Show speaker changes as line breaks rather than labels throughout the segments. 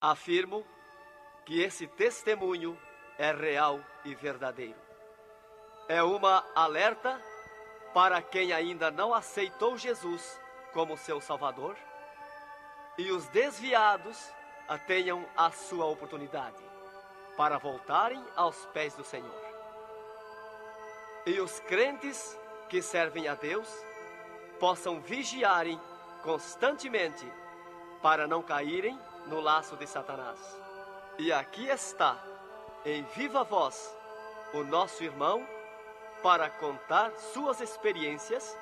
Afirmo que esse testemunho é real e verdadeiro. É uma alerta para quem ainda não aceitou Jesus como seu Salvador, e os desviados tenham a sua oportunidade para voltarem aos pés do Senhor. E os crentes que servem a Deus possam vigiarem constantemente para não caírem no laço de Satanás. E aqui está, em viva voz, o nosso irmão para contar suas experiências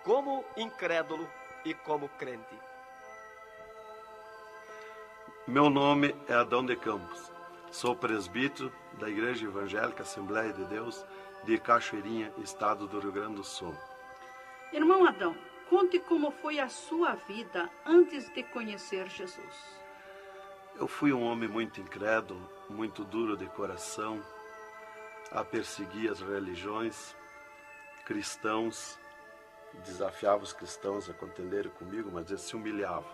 como incrédulo e como crente.
Meu nome é Adão de Campos. Sou presbítero da Igreja Evangélica Assembleia de Deus de Cachoeirinha, estado do Rio Grande do Sul.
Irmão Adão, conte como foi a sua vida antes de conhecer Jesus.
Eu fui um homem muito incrédulo, muito duro de coração, a perseguir as religiões, cristãos, desafiava os cristãos a contenderem comigo, mas eles se humilhavam.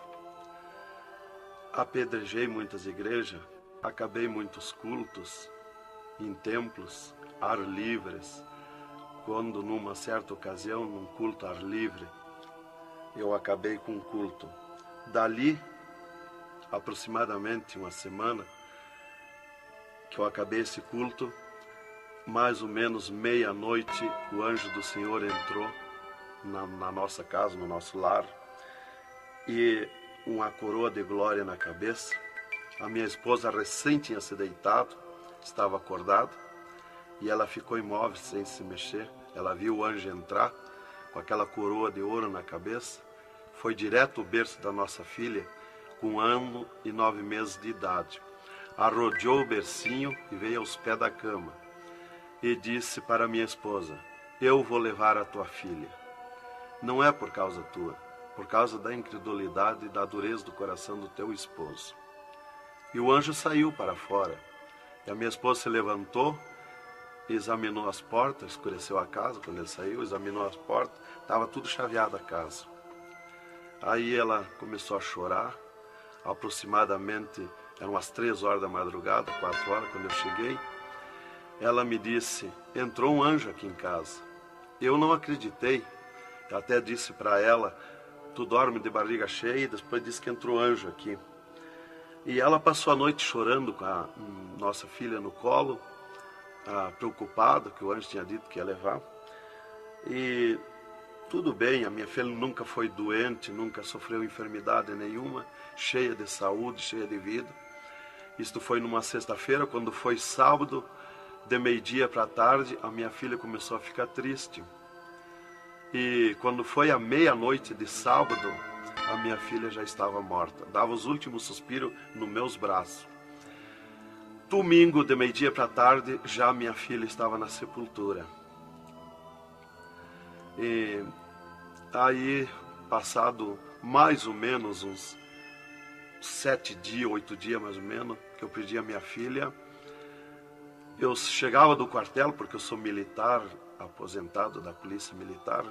Apedrejei muitas igrejas, acabei muitos cultos, em templos, ar livres, quando numa certa ocasião, num culto ar livre, eu acabei com um culto. Dali, aproximadamente uma semana, que eu acabei esse culto, mais ou menos meia-noite, o anjo do Senhor entrou na nossa casa, no nosso lar, e uma coroa de glória na cabeça. A minha esposa recém tinha se deitado, estava acordada, e ela ficou imóvel, sem se mexer. Ela viu o anjo entrar com aquela coroa de ouro na cabeça, foi direto ao berço da nossa filha, com 1 ano e 9 meses de idade. Arrodeou o bercinho e veio aos pés da cama, e disse para minha esposa: eu vou levar a tua filha. Não é por causa tua, por causa da incredulidade e da dureza do coração do teu esposo. E o anjo saiu para fora. E a minha esposa se levantou, examinou as portas, escureceu a casa quando ele saiu, examinou as portas, estava tudo chaveado a casa. Aí ela começou a chorar, aproximadamente, eram as 3 horas da madrugada, 4 horas, quando eu cheguei. Ela me disse: entrou um anjo aqui em casa. Eu não acreditei, eu até disse para ela: tu dorme de barriga cheia, e depois disse que entrou anjo aqui. E ela passou a noite chorando com a nossa filha no colo, preocupada, que o anjo tinha dito que ia levar. E tudo bem, a minha filha nunca foi doente, nunca sofreu enfermidade nenhuma, cheia de saúde, cheia de vida. Isto foi numa sexta-feira. Quando foi sábado, de meio-dia para a tarde, a minha filha começou a ficar triste. E quando foi à meia-noite de sábado, a minha filha já estava morta. Dava os últimos suspiros nos meus braços. Domingo, de meio-dia para a tarde, já minha filha estava na sepultura. E aí, passado mais ou menos uns 7 dias, 8 dias mais ou menos, que eu perdi a minha filha, eu chegava do quartel, porque eu sou militar, aposentado da polícia militar,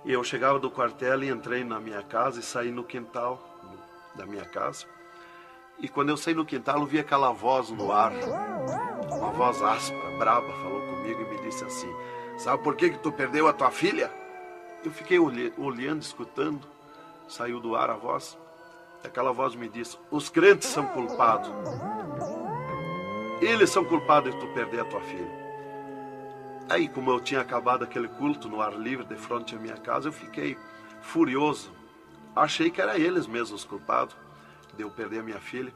e eu chegava do quartel e entrei na minha casa e saí no quintal da minha casa. E quando eu saí no quintal, eu vi aquela voz no ar, uma voz áspera, braba, falou comigo e me disse assim: sabe por que tu perdeu a tua filha? Eu fiquei olhando, escutando, saiu do ar a voz. E aquela voz me disse: os crentes são culpados. Eles são culpados de tu perder a tua filha. Aí, como eu tinha acabado aquele culto no ar livre de frente à minha casa, eu fiquei furioso. Achei que eram eles mesmos os culpados de eu perder a minha filha.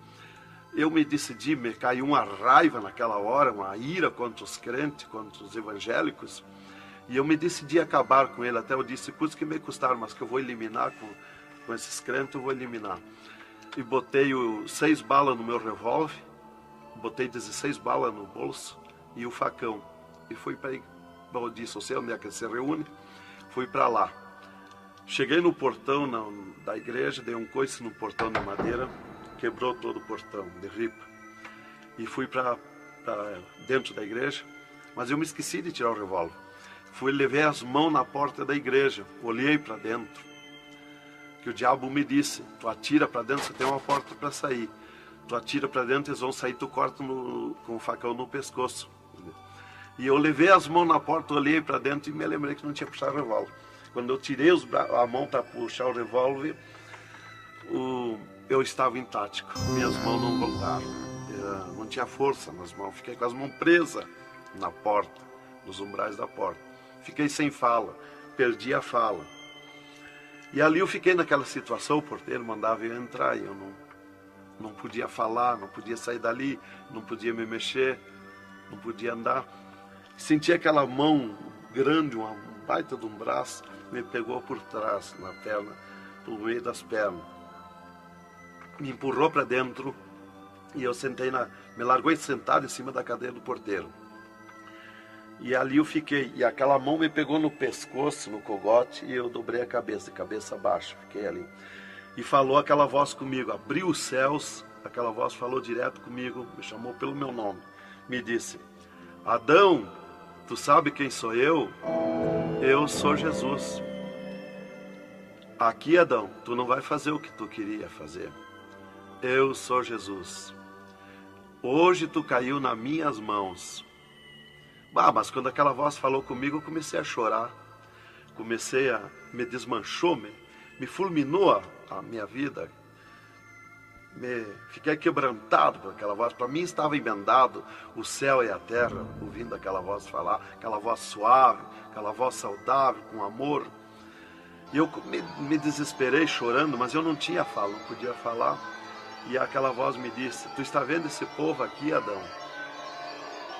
Eu me decidi, me caiu uma raiva naquela hora, uma ira contra os crentes, contra os evangélicos. E eu me decidi acabar com ele. Até eu disse: custa que me custar, mas que eu vou eliminar com esses crentes, eu vou eliminar. E botei 6 balas no meu revólver, botei 16 balas no bolso e o facão. E fui para eu disse: eu sei onde é que se reúne. Fui para lá. Cheguei no portão da igreja, dei um coice no portão de madeira, quebrou todo o portão de ripa. E fui para dentro da igreja, mas eu me esqueci de tirar o revólver. Levei as mãos na porta da igreja, olhei para dentro. Que o diabo me disse: tu atira para dentro, você tem uma porta para sair. tu atira para dentro, eles vão sair, tu corta com o facão no pescoço. E eu levei as mãos na porta, olhei para dentro e me lembrei que não tinha puxado o revólver. Quando eu tirei a mão para puxar o revólver, eu estava intático, minhas mãos não voltaram. Não tinha força nas mãos, fiquei com as mãos presas na porta, nos umbrais da porta. Fiquei sem fala, perdi a fala. E ali eu fiquei naquela situação, o porteiro mandava eu entrar e eu não podia falar, não podia sair dali, não podia me mexer, não podia andar. Senti aquela mão grande, um baita de um braço, me pegou por trás, na perna, pelo meio das pernas. Me empurrou para dentro e eu me largou sentado em cima da cadeira do porteiro. E ali eu fiquei, e aquela mão me pegou no pescoço, no cogote, e eu dobrei a cabeça, de cabeça baixa, fiquei ali. E falou aquela voz comigo, abriu os céus, aquela voz falou direto comigo, me chamou pelo meu nome, me disse: Adão, tu sabe quem sou eu? Eu sou Jesus. Aqui, Adão, tu não vai fazer o que tu queria fazer. Eu sou Jesus. Hoje tu caiu nas minhas mãos. Mas quando aquela voz falou comigo, eu comecei a chorar. Me desmanchou, me fulminou a minha vida. Fiquei quebrantado por aquela voz. Para mim estava emendado o céu e a terra, ouvindo aquela voz falar, aquela voz suave, aquela voz saudável, com amor. E eu me desesperei chorando, mas eu não tinha fala, não podia falar. E aquela voz me disse: tu está vendo esse povo aqui, Adão?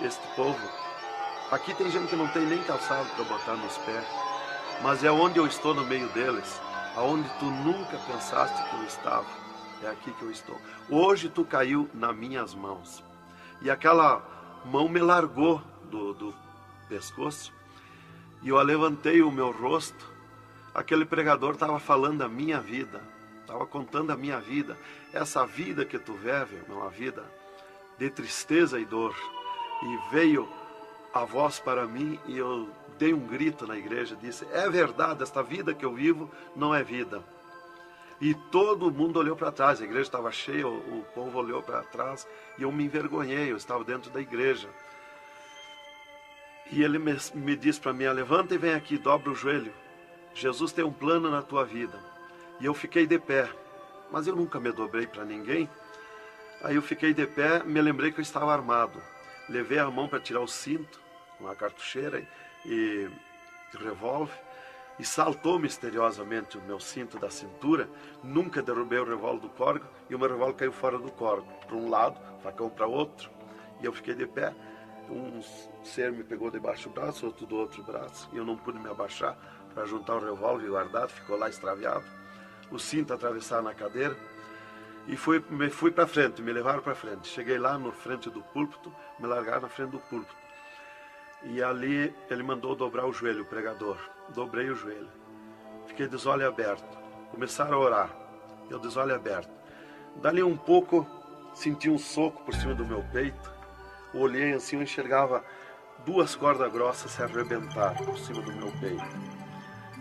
Este povo... Aqui tem gente que não tem nem calçado para botar nos pés, mas é onde eu estou no meio deles, aonde tu nunca pensaste que eu estava, é aqui que eu estou. Hoje tu caiu nas minhas mãos. E aquela mão me largou do pescoço, e eu levantei o meu rosto. Aquele pregador estava falando a minha vida, estava contando a minha vida. Essa vida que tu vive é uma vida de tristeza e dor. E veio a voz para mim e eu dei um grito na igreja, disse: é verdade, esta vida que eu vivo não é vida. E todo mundo olhou para trás, a igreja estava cheia, o povo olhou para trás e eu me envergonhei, eu estava dentro da igreja. E ele me disse para mim: levanta e vem aqui, dobra o joelho, Jesus tem um plano na tua vida. E eu fiquei de pé, mas eu nunca me dobrei para ninguém. Aí eu fiquei de pé, me lembrei que eu estava armado. Levei a mão para tirar o cinto, uma cartucheira e revólver, e saltou misteriosamente o meu cinto da cintura. Nunca derrubei o revólver do corgo, e o meu revólver caiu fora do corgo, para um lado, facão para outro, e eu fiquei de pé. Um ser me pegou debaixo do braço, outro do outro braço, e eu não pude me abaixar para juntar o revólver guardado, ficou lá extraviado. O cinto atravessado na cadeira, e fui para frente, me levaram para frente. Cheguei lá na frente do púlpito, me largaram na frente do púlpito. E ali ele mandou dobrar o joelho, o pregador. Dobrei o joelho. Fiquei de olho aberto. Começaram a orar. Eu de olho aberto. Dali um pouco, senti um soco por cima do meu peito. Olhei assim, eu enxergava duas cordas grossas se arrebentar por cima do meu peito.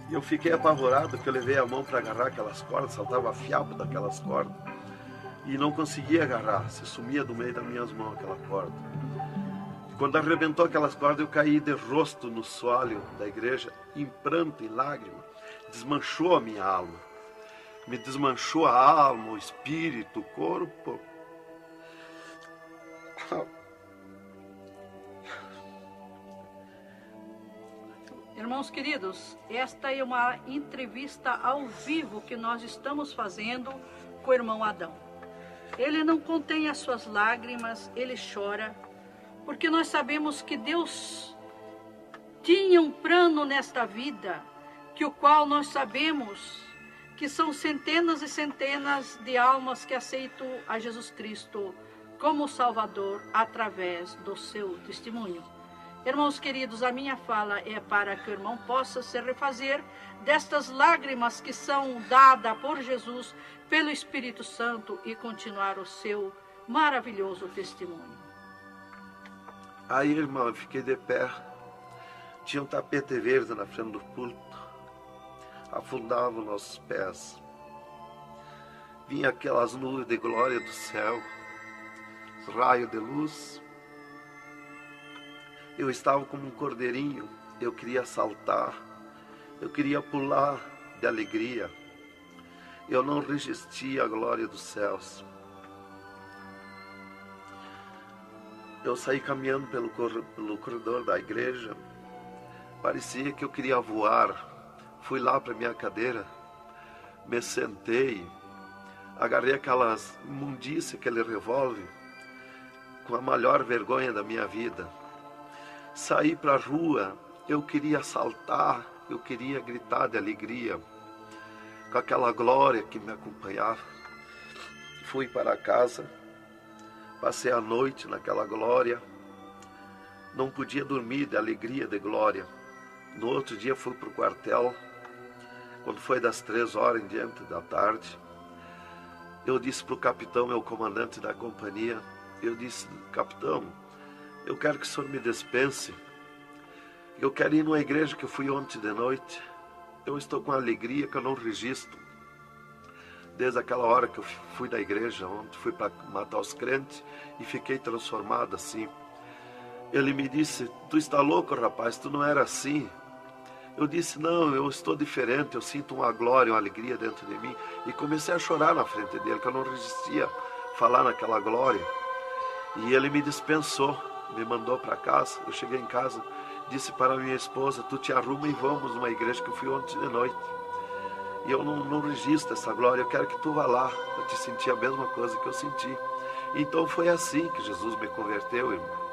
E eu fiquei apavorado, porque eu levei a mão para agarrar aquelas cordas, saltava fiapo daquelas cordas. E não conseguia agarrar, se sumia do meio das minhas mãos aquela corda. Quando arrebentou aquelas cordas, eu caí de rosto no soalho da igreja, em pranto, em lágrima. Desmanchou a minha alma. Me desmanchou a alma, o espírito, o corpo.
Irmãos queridos, esta é uma entrevista ao vivo que nós estamos fazendo com o irmão Adão. Ele não contém as suas lágrimas, ele chora, porque nós sabemos que Deus tinha um plano nesta vida, que o qual nós sabemos que são centenas e centenas de almas que aceitam a Jesus Cristo como Salvador através do seu testemunho. Irmãos queridos, a minha fala é para que o irmão possa se refazer destas lágrimas que são dadas por Jesus, pelo Espírito Santo, e continuar o seu maravilhoso testemunho.
Aí, irmão, eu fiquei de pé. Tinha um tapete verde na frente do púlpito. Afundava os nossos pés. Vinha aquelas nuvens de glória do céu. raio de luz. Eu estava como um cordeirinho, eu queria saltar, eu queria pular de alegria. Eu não resistia à glória dos céus. Eu saí caminhando pelo corredor da igreja, parecia que eu queria voar. Fui lá para minha cadeira, me sentei, agarrei aquelas imundícias, aquele revólver, com a maior vergonha da minha vida. Saí para a rua, eu queria saltar, eu queria gritar de alegria, com aquela glória que me acompanhava. Fui para casa, passei a noite naquela glória, não podia dormir de alegria, de glória. No outro dia fui para o quartel, quando foi das 3 horas em diante da tarde. Eu disse para o capitão, meu comandante da companhia, eu disse: capitão, eu quero que o senhor me dispense. Eu quero ir numa igreja que eu fui ontem de noite. Eu estou com uma alegria que eu não registro. Desde aquela hora que eu fui da igreja ontem, fui para matar os crentes e fiquei transformado assim. Ele me disse: tu está louco, rapaz, tu não era assim. Eu disse: não, eu estou diferente, eu sinto uma glória, uma alegria dentro de mim. E comecei a chorar na frente dele, que eu não resistia a falar naquela glória. E ele me dispensou, me mandou para casa. Eu cheguei em casa, disse para minha esposa: tu te arruma e vamos numa igreja que eu fui ontem de noite. E eu não registro essa glória, eu quero que tu vá lá, para te sentir a mesma coisa que eu senti. Então foi assim que Jesus me converteu, irmão.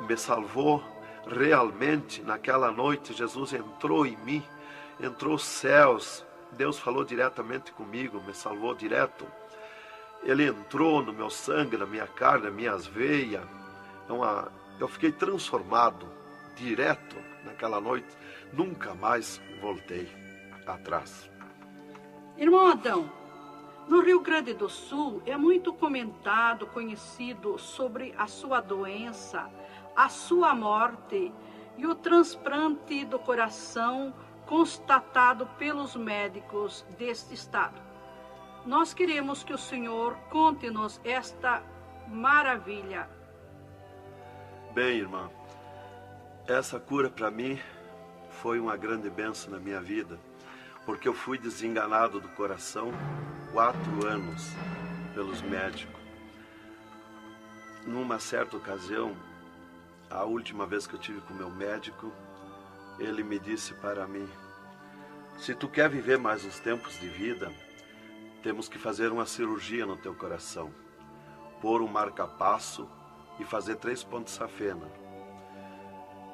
Me salvou realmente. Naquela noite Jesus entrou em mim, entrou os céus. Deus falou diretamente comigo, me salvou direto. Ele entrou no meu sangue, na minha carne, nas minhas veias. Eu fiquei transformado direto naquela noite. Nunca mais voltei atrás.
Irmão Adão, no Rio Grande do Sul é muito comentado, conhecido sobre a sua doença, a sua morte e o transplante do coração constatado pelos médicos deste estado. Nós queremos que o Senhor conte-nos esta maravilha.
Bem, irmã, essa cura para mim foi uma grande bênção na minha vida, porque eu fui desenganado do coração 4 anos pelos médicos. Numa certa ocasião, a última vez que eu tive com o meu médico, ele me disse para mim: se tu quer viver mais uns tempos de vida, temos que fazer uma cirurgia no teu coração, pôr um marca-passo e fazer 3 pontos safena.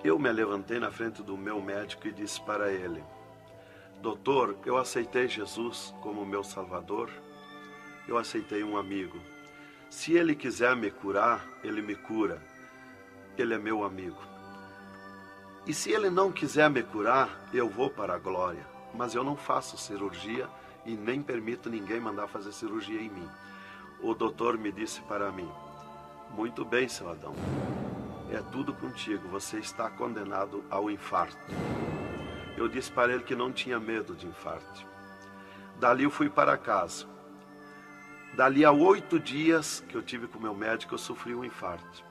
Eu me levantei na frente do meu médico e disse para ele: doutor, eu aceitei Jesus como meu Salvador, eu aceitei um amigo. Se ele quiser me curar, ele me cura. Ele é meu amigo. E se ele não quiser me curar, eu vou para a glória. Mas eu não faço cirurgia e nem permito ninguém mandar fazer cirurgia em mim. O doutor me disse para mim: muito bem, seu Adão, é tudo contigo, você está condenado ao infarto. Eu disse para ele que não tinha medo de infarto. Dali eu fui para casa. Dali a 8 dias que eu tive com o meu médico, eu sofri um infarto.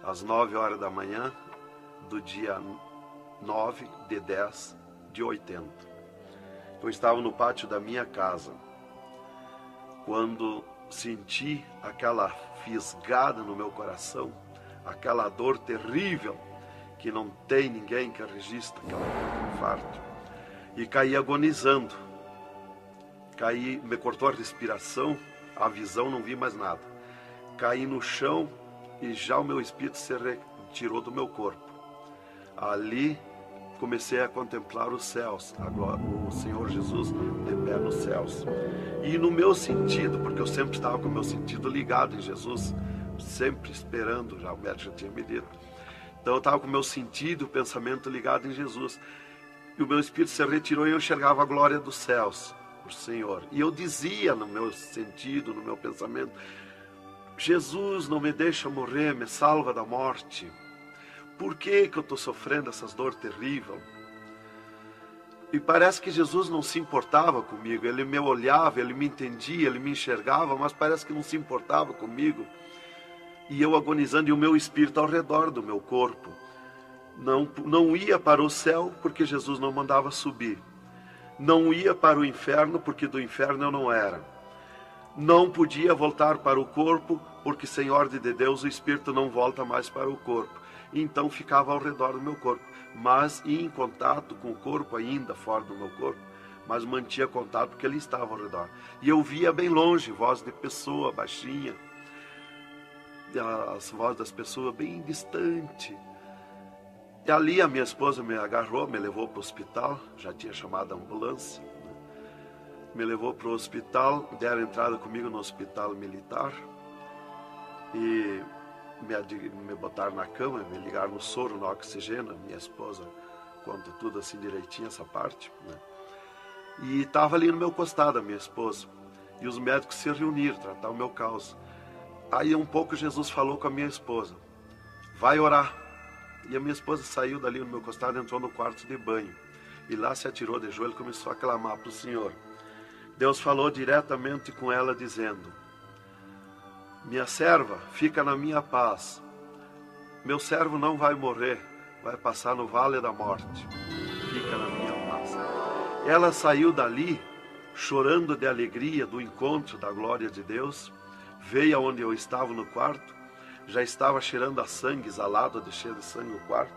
Às 9 horas da manhã, do dia 9 de 10 de 80. Eu estava no pátio da minha casa, quando senti aquela fisgada no meu coração, aquela dor terrível, que não tem ninguém que registre aquele infarto. E caí agonizando. Caí, me cortou a respiração, a visão, não vi mais nada. Caí no chão e já o meu espírito se retirou do meu corpo. Ali comecei a contemplar os céus, agora o Senhor Jesus de pé nos céus. E no meu sentido, porque eu sempre estava com o meu sentido ligado em Jesus, sempre esperando, já o médico já tinha me dito. Então eu estava com o meu sentido, o pensamento ligado em Jesus. E o meu espírito se retirou e eu enxergava a glória dos céus, o Senhor. E eu dizia no meu sentido, no meu pensamento: Jesus, não me deixa morrer, me salva da morte. Por que eu estou sofrendo essas dores terríveis? E parece que Jesus não se importava comigo. Ele me olhava, ele me entendia, ele me enxergava, mas parece que não se importava comigo. E eu agonizando, e o meu espírito ao redor do meu corpo. Não ia para o céu, porque Jesus não mandava subir. Não ia para o inferno, porque do inferno eu não era. Não podia voltar para o corpo, porque sem ordem de Deus o espírito não volta mais para o corpo. Então ficava ao redor do meu corpo, mas ia em contato com o corpo ainda fora do meu corpo, mas mantinha contato porque ele estava ao redor. E eu via bem longe, voz de pessoa baixinha, as vozes das pessoas bem distante. E ali a minha esposa me agarrou, me levou para o hospital, já tinha chamado a ambulância, né? Me levou para o hospital, deram entrada comigo no hospital militar e me botaram na cama, me ligaram no soro, no oxigênio. Minha esposa conta tudo assim direitinho, essa parte, né? E estava ali no meu costado a minha esposa, e os médicos se reuniram, tratar o meu caso. Aí um pouco Jesus falou com a minha esposa, vai orar. E a minha esposa saiu dali no meu costado, entrou no quarto de banho, e lá se atirou de joelho e começou a clamar para o Senhor. Deus falou diretamente com ela dizendo, minha serva, fica na minha paz. Meu servo não vai morrer, vai passar no vale da morte. Fica na minha paz. Ela saiu dali, chorando de alegria do encontro da glória de Deus. Veio aonde eu estava no quarto. Já estava cheirando a sangue, exalado de cheiro de sangue no quarto.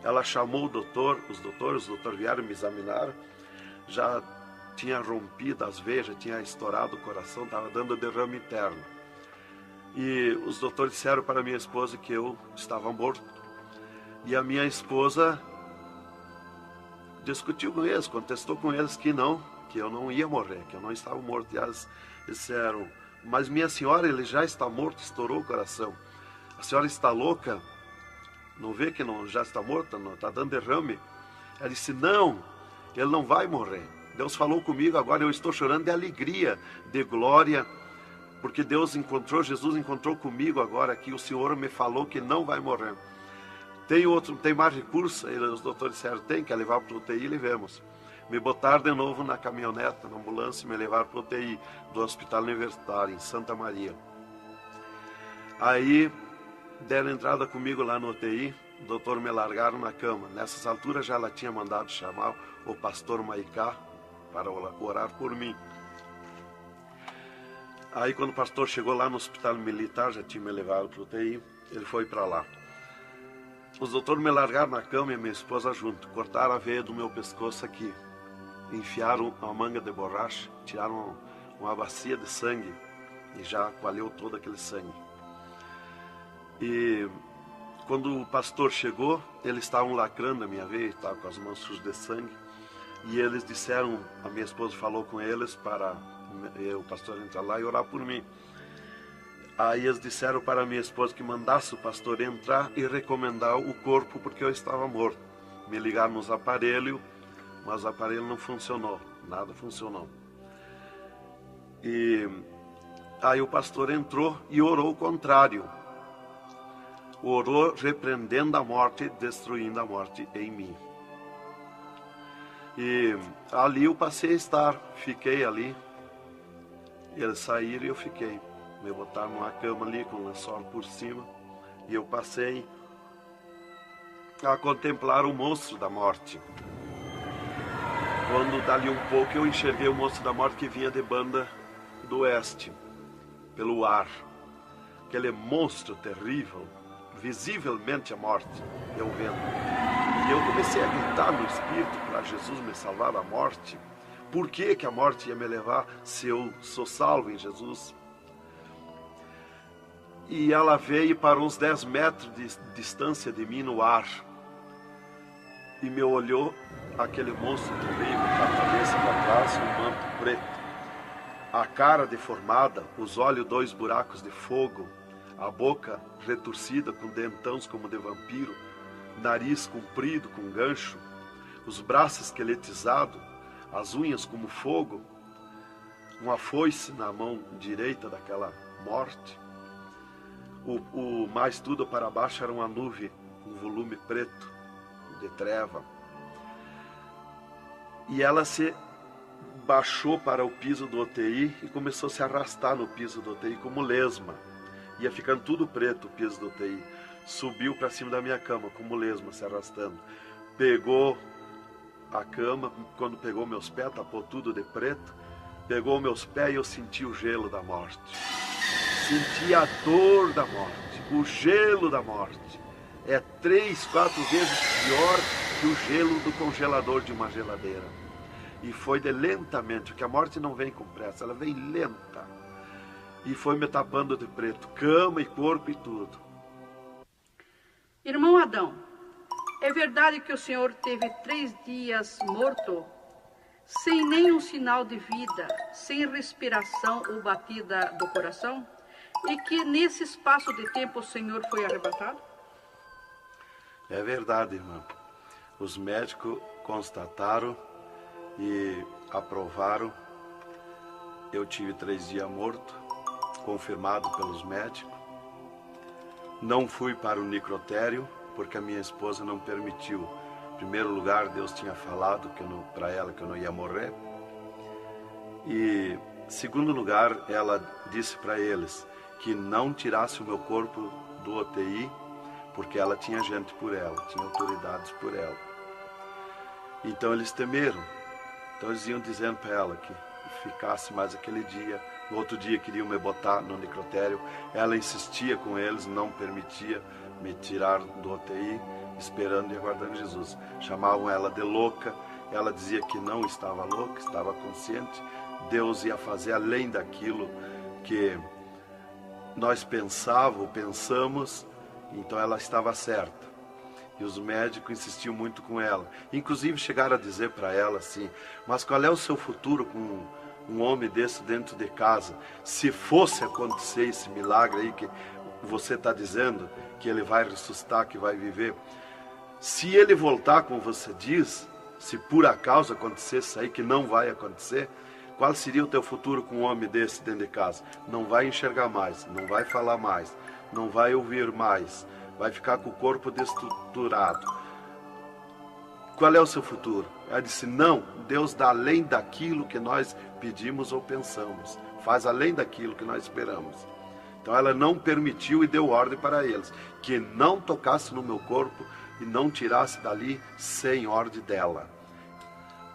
Ela chamou o doutor, os doutores vieram me examinar. Já tinha rompido as veias, já tinha estourado o coração, estava dando derrame interno. E os doutores disseram para minha esposa que eu estava morto. E a minha esposa discutiu com eles, contestou com eles que eu não ia morrer, que eu não estava morto. E eles disseram, mas minha senhora, ele já está morto, estourou o coração. A senhora está louca? Não vê que não, já está morta, não está dando derrame? Ela disse, não, ele não vai morrer. Deus falou comigo, agora eu estou chorando de alegria, de glória, porque Jesus encontrou comigo agora aqui, o Senhor me falou que não vai morrer. Tem mais recurso? Os doutores disseram, quer levar para o UTI, levemos. Me botaram de novo na caminhonete, na ambulância, e me levaram para o UTI do Hospital Universitário, em Santa Maria. Aí, deram entrada comigo lá no UTI, o doutor me largaram na cama. Nessas alturas já ela tinha mandado chamar o pastor Maicá para orar por mim. Aí quando o pastor chegou lá no hospital militar, já tinha me levado para o UTI, ele foi para lá. Os doutores me largaram na cama e minha esposa junto, cortaram a veia do meu pescoço aqui, enfiaram uma manga de borracha, tiraram uma bacia de sangue e já coalhou todo aquele sangue. E quando o pastor chegou, eles estavam lacrando a minha veia, estavam com as mãos sujas de sangue, e eles disseram, a minha esposa falou com eles para o pastor entrar lá e orar por mim. Aí eles disseram para a minha esposa que mandasse o pastor entrar e recomendar o corpo, porque eu estava morto. Me ligaram nos aparelhos, mas o aparelho não funcionou, nada funcionou. E aí o pastor entrou e orou o contrário. Orou repreendendo a morte, destruindo a morte em mim. E ali eu passei a estar, fiquei ali. Eles saíram e eu fiquei. Me botaram numa cama ali com um lençol por cima. E eu passei a contemplar o monstro da morte. Quando dali um pouco eu enxerguei o monstro da morte que vinha de Banda do Oeste, pelo ar. Aquele monstro terrível, visivelmente a morte, eu vendo. E eu comecei a gritar no espírito para Jesus me salvar da morte. Por que a morte ia me levar se eu sou salvo em Jesus? E ela veio para uns 10 metros de distância de mim no ar. E me olhou, aquele monstro terrível, com a cabeça para trás, um manto preto. A cara deformada, os olhos 2 buracos de fogo, a boca retorcida com dentões como de vampiro, nariz comprido com gancho, os braços esqueletizados, as unhas como fogo, uma foice na mão direita daquela morte. O mais tudo para baixo era uma nuvem, um volume preto de treva. E ela se baixou para o piso do UTI e começou a se arrastar no piso do UTI como lesma. Ia ficando tudo preto o piso do UTI. Subiu para cima da minha cama como lesma, se arrastando. Pegou a cama, quando pegou meus pés, tapou tudo de preto. Pegou meus pés e eu senti o gelo da morte. Senti a dor da morte, o gelo da morte. É 3, 4 vezes pior que o gelo do congelador de uma geladeira. E foi de lentamente, porque a morte não vem com pressa, ela vem lenta. E foi me tapando de preto, cama e corpo e tudo.
Irmão Adão, é verdade que o senhor teve 3 dias morto, sem nenhum sinal de vida, sem respiração ou batida do coração? E que nesse espaço de tempo o senhor foi arrebatado?
É verdade, irmã. Os médicos constataram e aprovaram. Eu tive 3 dias morto, confirmado pelos médicos. Não fui para o necrotério, porque a minha esposa não permitiu. Em primeiro lugar, Deus tinha falado para ela que eu não ia morrer. E, em segundo lugar, ela disse para eles que não tirasse o meu corpo do UTI, porque ela tinha gente por ela, tinha autoridades por ela. Então eles temeram. Então eles iam dizendo para ela que ficasse mais aquele dia. No outro dia queriam me botar no necrotério. Ela insistia com eles, não permitia me tirar do UTI, esperando e aguardando Jesus. Chamavam ela de louca. Ela dizia que não estava louca, estava consciente. Deus ia fazer além daquilo que nós pensamos, então ela estava certa. E os médicos insistiam muito com ela. Inclusive chegaram a dizer para ela assim: mas qual é o seu futuro com um homem desse dentro de casa? Se fosse acontecer esse milagre aí que você está dizendo, que ele vai ressuscitar, que vai viver. Se ele voltar como você diz, se por acaso acontecesse isso aí, que não vai acontecer, qual seria o teu futuro com um homem desse dentro de casa? Não vai enxergar mais, não vai falar mais, não vai ouvir mais, vai ficar com o corpo destruturado. Qual é o seu futuro? Ela disse: não, Deus dá além daquilo que nós pedimos ou pensamos, faz além daquilo que nós esperamos. Então ela não permitiu e deu ordem para eles, que não tocasse no meu corpo e não tirasse dali sem ordem dela.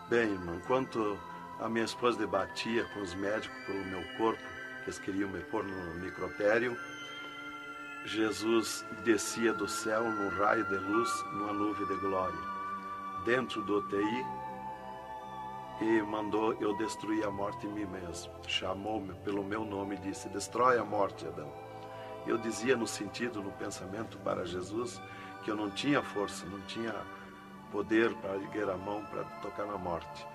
Bem, irmão, enquanto a minha esposa debatia com os médicos pelo meu corpo, que eles queriam me pôr no necrotério, Jesus descia do céu num raio de luz, numa nuvem de glória, dentro do UTI, e mandou eu destruir a morte em mim mesmo. Chamou-me pelo meu nome e disse: destrói a morte, Adão. Eu dizia no sentido, no pensamento para Jesus, que eu não tinha força, não tinha poder para erguer a mão para tocar na morte.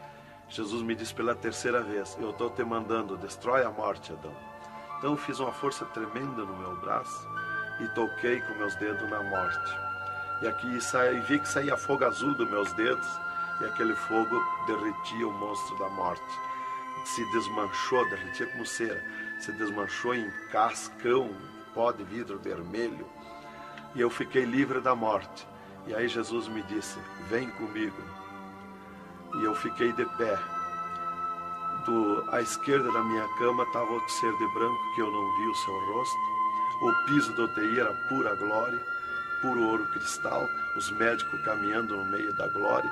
Jesus me disse pela 3ª vez: eu estou te mandando, destrói a morte, Adão. Então eu fiz uma força tremenda no meu braço e toquei com meus dedos na morte. E aqui vi que saía fogo azul dos meus dedos, e aquele fogo derretia o monstro da morte. Se desmanchou, derretia como cera, se desmanchou em cascão, pó de vidro vermelho, e eu fiquei livre da morte. E aí Jesus me disse: vem comigo. E eu fiquei de pé. À esquerda da minha cama estava outro ser de branco, que eu não vi o seu rosto. O piso do UTI era pura glória, puro ouro cristal, os médicos caminhando no meio da glória.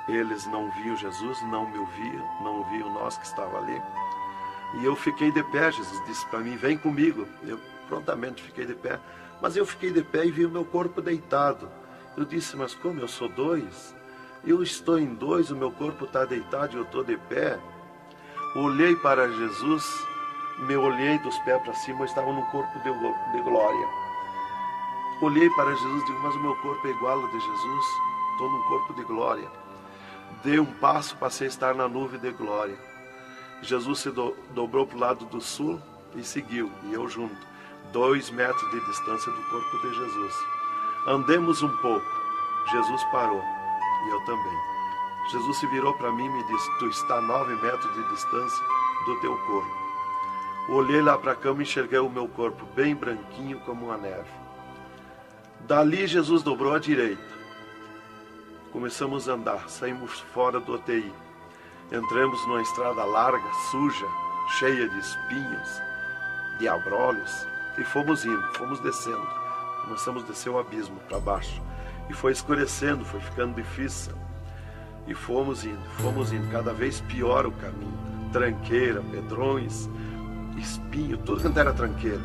Eles não viam Jesus, não me ouviam, não viam nós que estava ali. E eu fiquei de pé. Jesus disse para mim: vem comigo. Eu prontamente fiquei de pé. Mas eu fiquei de pé e vi o meu corpo deitado. Eu disse: mas como? Eu sou 2? Eu estou em 2, o meu corpo está deitado e eu estou de pé. Olhei para Jesus, me olhei dos pés para cima, eu estava num corpo de glória. Olhei para Jesus e digo: mas o meu corpo é igual ao de Jesus, estou num corpo de glória. Dei um passo, passei a estar na nuvem de glória. Jesus se dobrou para o lado do sul e seguiu, e eu junto, 2 metros de distância do corpo de Jesus. Andemos um pouco, Jesus parou, e eu também. Jesus se virou para mim e me disse: tu está a 9 metros de distância do teu corpo. Olhei lá para a cama e enxerguei o meu corpo bem branquinho como uma neve. Dali Jesus dobrou à direita. Começamos a andar, saímos fora do UTI. Entramos numa estrada larga, suja, cheia de espinhos, de abrolhos, e fomos indo, fomos descendo. Começamos a descer o abismo para baixo. E foi escurecendo, foi ficando difícil. E fomos indo, cada vez pior o caminho. Tranqueira, pedrões, espinho, tudo quanto era tranqueira.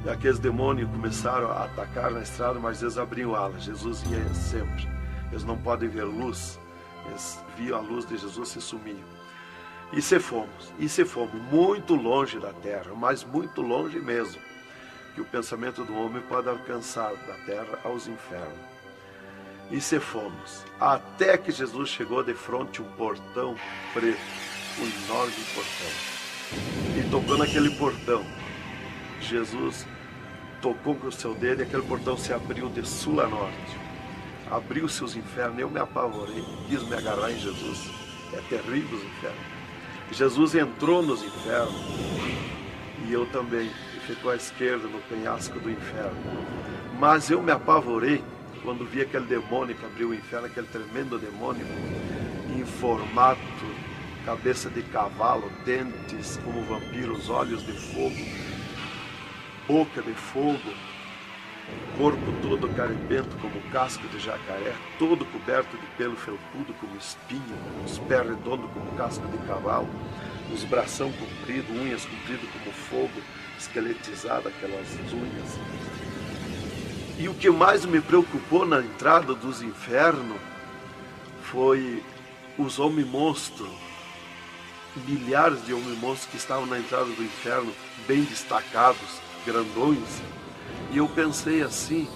E aqueles demônios começaram a atacar na estrada, mas eles abriam alas. Jesus ia sempre. Eles não podem ver luz. Eles viam a luz de Jesus e se sumiam. E se fomos muito longe da terra, mas muito longe mesmo, que o pensamento do homem pode alcançar da terra aos infernos. E se fomos, até que Jesus chegou de frente um portão preto, um enorme portão. E tocou naquele portão. Jesus tocou com o seu dedo e aquele portão se abriu de sul a norte. Abriu-se os infernos, eu me apavorei, quis me agarrar em Jesus. É terrível os infernos. Jesus entrou nos infernos e eu também. Ficou à esquerda no penhasco do inferno. Mas eu me apavorei quando vi aquele demônio que abriu o inferno, aquele tremendo demônio em formato, cabeça de cavalo, dentes como vampiros, olhos de fogo, boca de fogo, corpo todo carimbento como casco de jacaré, todo coberto de pelo felpudo como espinho, os pés redondos como casco de cavalo, os bração compridos, unhas compridas como fogo, esqueletizada aquelas unhas. E o que mais me preocupou na entrada dos infernos foi os homens-monstros, milhares de homens-monstros que estavam na entrada do inferno, bem destacados, grandões. E eu pensei assim,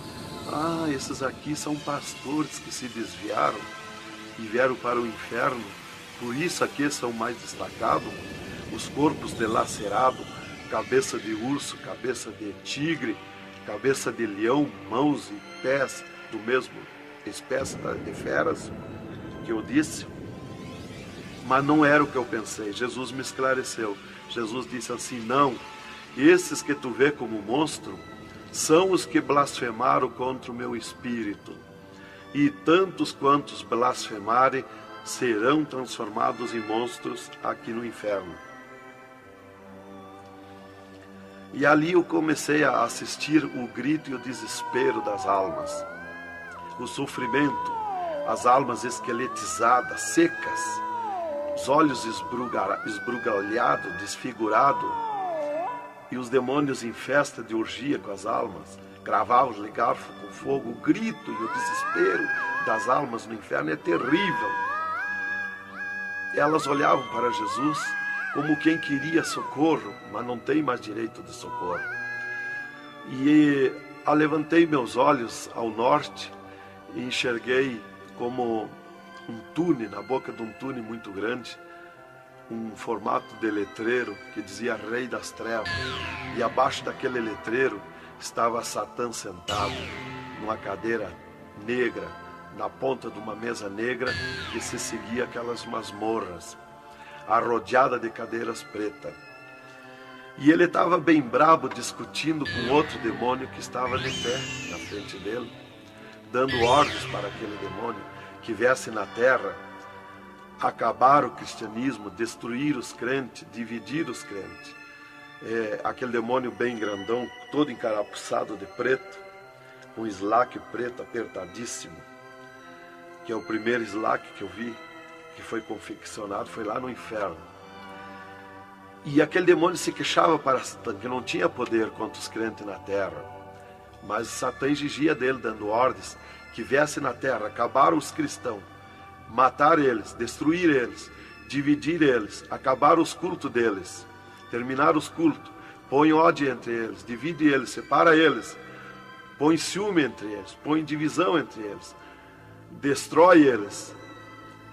esses aqui são pastores que se desviaram e vieram para o inferno, por isso aqui são mais destacados, os corpos dilacerados, cabeça de urso, cabeça de tigre, cabeça de leão, mãos e pés do mesmo espécie de feras que eu disse. Mas não era o que eu pensei. Jesus me esclareceu. Jesus disse assim, não, esses que tu vê como monstro são os que blasfemaram contra o meu espírito. E tantos quantos blasfemarem serão transformados em monstros aqui no inferno. E ali eu comecei a assistir o grito e o desespero das almas. O sofrimento, as almas esqueletizadas, secas, os olhos esbugalhados, desfigurados, e os demônios em festa de orgia com as almas, cravavam-lhe garfo com fogo. O grito e o desespero das almas no inferno é terrível. Elas olhavam para Jesus como quem queria socorro, mas não tem mais direito de socorro. E levantei meus olhos ao norte e enxerguei como um túnel, na boca de um túnel muito grande, um formato de letreiro que dizia Rei das Trevas. E abaixo daquele letreiro estava Satã sentado numa cadeira negra, na ponta de uma mesa negra que se seguia aquelas masmorras, arrodeada de cadeiras pretas. E ele estava bem brabo discutindo com outro demônio que estava de pé na frente dele, dando ordens para aquele demônio que viesse na terra acabar o cristianismo, destruir os crentes, dividir os crentes. Aquele demônio bem grandão, todo encarapuçado de preto, um slack preto apertadíssimo, que é o primeiro slack que eu vi, que foi confeccionado, foi lá no inferno. E aquele demônio se queixava para Satã, que não tinha poder contra os crentes na terra. Mas Satã exigia dele, dando ordens, que viesse na terra, acabar os cristãos, matar eles, destruir eles, dividir eles, acabar os cultos deles, terminar os cultos, põe ódio entre eles, divide eles, separa eles, põe ciúme entre eles, põe divisão entre eles, destrói eles,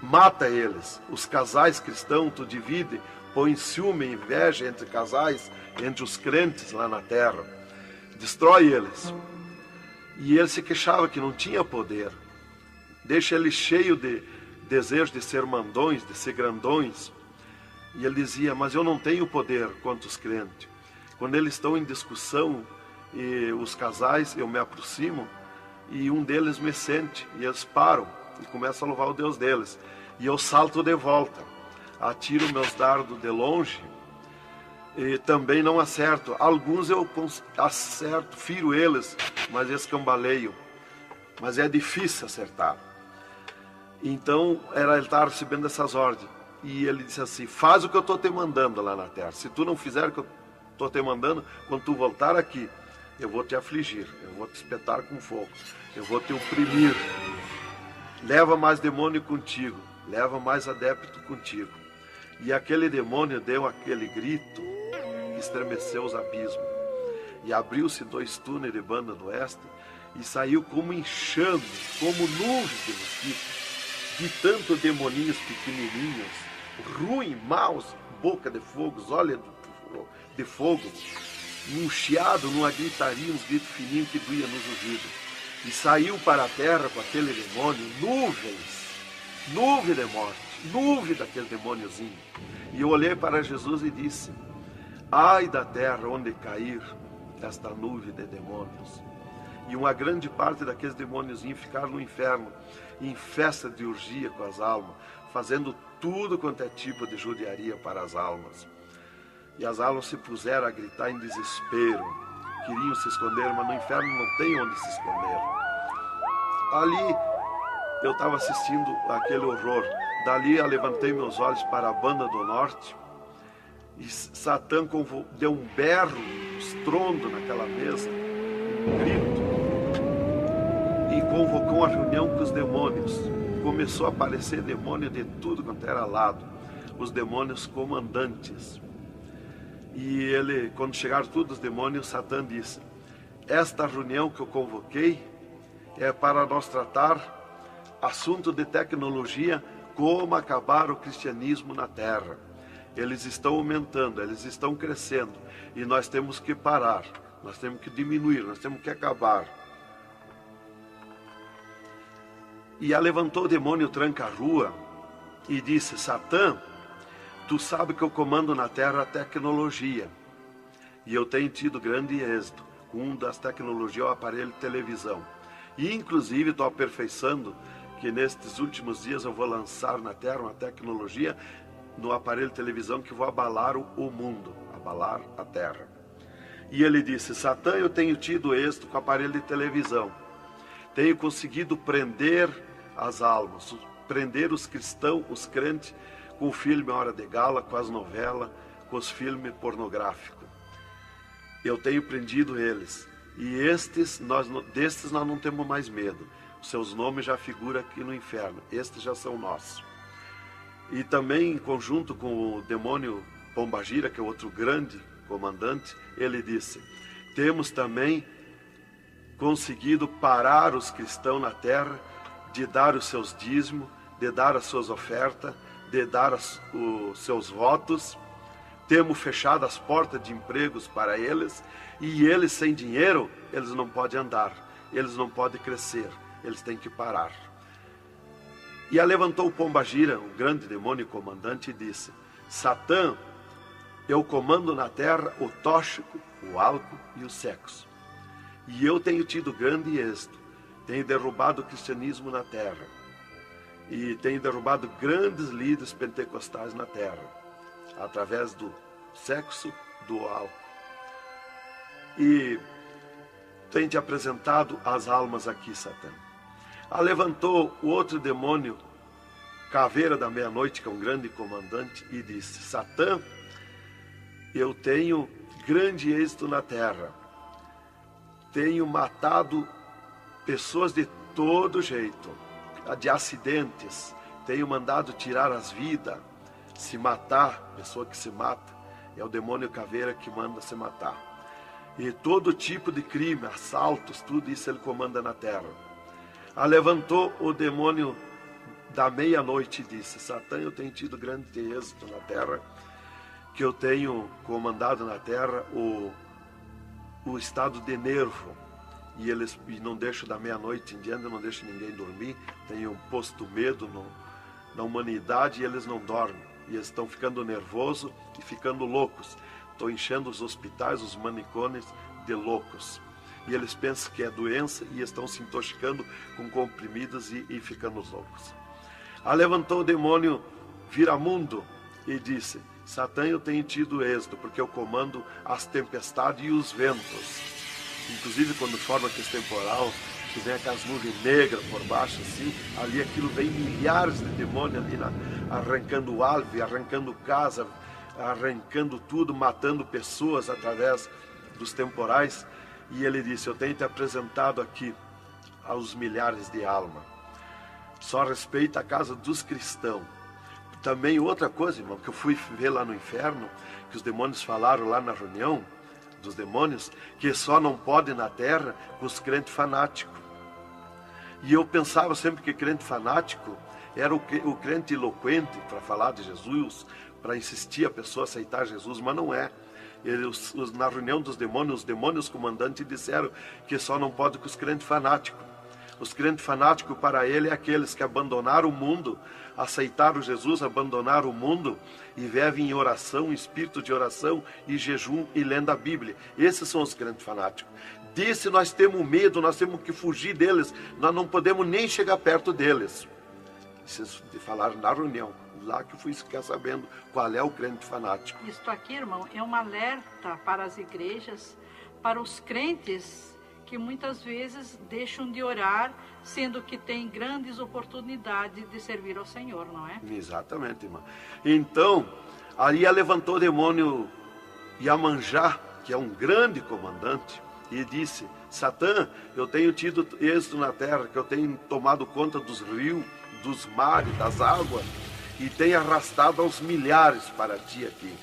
mata eles. Os casais cristãos tu divide, põe ciúme e inveja entre casais, entre os crentes lá na terra, destrói eles. E ele se queixava que não tinha poder, deixa ele cheio de desejo de ser mandões, de ser grandões. E ele dizia, mas eu não tenho poder contra os crentes. Quando eles estão em discussão, e os casais, eu me aproximo, e um deles me sente, e eles param. e começo a louvar o Deus deles. E eu salto de volta, atiro meus dardos de longe e também não acerto. Alguns eu acerto, firo eles, mas escambaleio. Mas é difícil acertar. Então ele estava recebendo essas ordens. E ele disse assim: faz o que eu estou te mandando lá na terra. Se tu não fizer o que eu estou te mandando, quando tu voltar aqui, eu vou te afligir, eu vou te espetar com fogo, eu vou te oprimir. Leva mais demônio contigo, leva mais adepto contigo. E aquele demônio deu aquele grito que estremeceu os abismos. E abriu-se 2 túneis de banda do oeste e saiu como enxame, como nuvens de mosquitos, de tanto demoninhos pequenininhos, ruins, maus, boca de fogo, olhos de fogo, num chiado, numa gritaria, uns gritos fininhos que doía nos ouvidos. E saiu para a terra com aquele demônio, nuvem de morte, nuvem daquele demôniozinho. E eu olhei para Jesus e disse: ai da terra onde cair esta nuvem de demônios. E uma grande parte daqueles demôniozinhos ficaram no inferno, em festa de urgia com as almas, fazendo tudo quanto é tipo de judiaria para as almas. E as almas se puseram a gritar em desespero, queriam se esconder, mas no inferno não tem onde se esconder. Ali eu estava assistindo aquele horror. Dali eu levantei meus olhos para a banda do norte e Satã deu um berro, um estrondo naquela mesa, um grito, e convocou uma reunião com os demônios. Começou a aparecer demônio de tudo quanto era lado, os demônios comandantes. E ele, quando chegaram todos os demônios, Satã disse: esta reunião que eu convoquei é para nós tratar assunto de tecnologia, como acabar o cristianismo na terra. Eles estão aumentando, eles estão crescendo, e nós temos que parar, nós temos que diminuir, nós temos que acabar. E levantou o demônio tranca-rua e disse: Satã, tu sabe que eu comando na terra a tecnologia, e eu tenho tido grande êxito com uma das tecnologias, o aparelho de televisão. E inclusive estou aperfeiçoando que nestes últimos dias eu vou lançar na terra uma tecnologia no aparelho de televisão que vai abalar o mundo, abalar a terra. E ele disse: Satã, eu tenho tido êxito com o aparelho de televisão, tenho conseguido prender as almas, prender os cristãos, os crentes, com o filme Hora de Gala, com as novelas, com os filmes pornográficos. Eu tenho prendido eles, e destes nós não temos mais medo. Os seus nomes já figuram aqui no inferno, estes já são nossos. E também em conjunto com o demônio Pombagira, que é outro grande comandante, ele disse: temos também conseguido parar os cristãos na terra de dar os seus dízimos, de dar as suas ofertas, de dar os seus votos. Temos fechado as portas de empregos para eles, e eles sem dinheiro, eles não podem andar, eles não podem crescer, eles têm que parar. E levantou o Pombagira, o grande demônio comandante, e disse: Satã, eu comando na terra o tóxico, o álcool e o sexo. E eu tenho tido grande êxito, tenho derrubado o cristianismo na terra, e tenho derrubado grandes líderes pentecostais na terra, através do sexo, do álcool. E tenho te apresentado as almas aqui, Satã. Levantou o outro demônio, Caveira da Meia-Noite, que é um grande comandante, e disse: Satã, eu tenho grande êxito na terra, tenho matado pessoas de todo jeito, de acidentes, tenho mandado tirar as vidas, se matar, pessoa que se mata, é o demônio Caveira que manda se matar. E todo tipo de crime, assaltos, tudo isso ele comanda na terra. Levantou o demônio da meia-noite e disse: Satã, eu tenho tido grande êxito na terra, que eu tenho comandado na terra o estado de nervo, e não deixo da meia-noite em diante, não deixo ninguém dormir, tenho posto medo na humanidade, e eles não dormem, e eles estão ficando nervosos e ficando loucos. Estou enchendo os hospitais, os manicômios de loucos. e eles pensam que é doença e estão se intoxicando com comprimidos e ficando loucos. Aí levantou o demônio viramundo e disse: Satã, eu tenho tido êxito, porque eu comando as tempestades e os ventos. Inclusive quando forma aquele temporal, que vem aquelas nuvens negras por baixo assim, ali aquilo vem milhares de demônios ali arrancando árvore, arrancando casa, arrancando tudo, matando pessoas através dos temporais. E ele disse: eu tenho te apresentado aqui aos milhares de almas. Só respeita a casa dos cristãos. Também outra coisa, irmão, que eu fui ver lá no inferno, que os demônios falaram lá na reunião dos demônios, que só não pode na terra com os crentes fanáticos. E eu pensava sempre que crente fanático era o crente eloquente para falar de Jesus, para insistir a pessoa a aceitar Jesus, mas não é. Na reunião dos demônios, os demônios comandantes disseram que só não pode com os crentes fanáticos. Os crentes fanáticos para ele é aqueles que abandonaram o mundo, aceitaram Jesus, abandonaram o mundo e vivem em oração, em espírito de oração e jejum e lendo a Bíblia. Esses são os crentes fanáticos. Disse: nós temos medo, nós temos que fugir deles, nós não podemos nem chegar perto deles. Vocês falaram na reunião, lá que eu fui ficar sabendo qual é o crente fanático.
Isto aqui, irmão, é um alerta para as igrejas, para os crentes que muitas vezes deixam de orar, sendo que tem grandes oportunidades de servir ao Senhor, não é?
Exatamente, irmã. Então, aí levantou o demônio Iemanjá, que é um grande comandante, e disse: Satã, eu tenho tido êxito na terra, que eu tenho tomado conta dos rios, dos mares, das águas, e tenho arrastado aos milhares para ti aqui.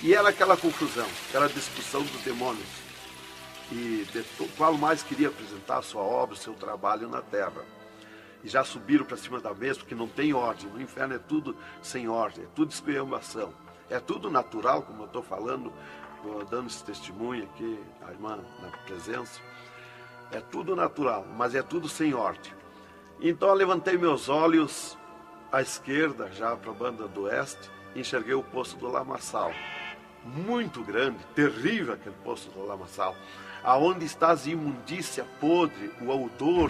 E era aquela confusão, aquela discussão dos demônios. E qual mais queria apresentar a sua obra, o seu trabalho na terra. E já subiram para cima da mesa, porque não tem ordem. No inferno é tudo sem ordem, é tudo esculhambação. É tudo natural, como eu estou falando, dando esse testemunho aqui, a irmã na presença. É tudo natural, mas é tudo sem ordem. Então eu levantei meus olhos à esquerda, já para a banda do oeste, e enxerguei o poço do lamaçal. Muito grande, terrível aquele poço do lamaçal. Aonde está a imundícia podre, o odor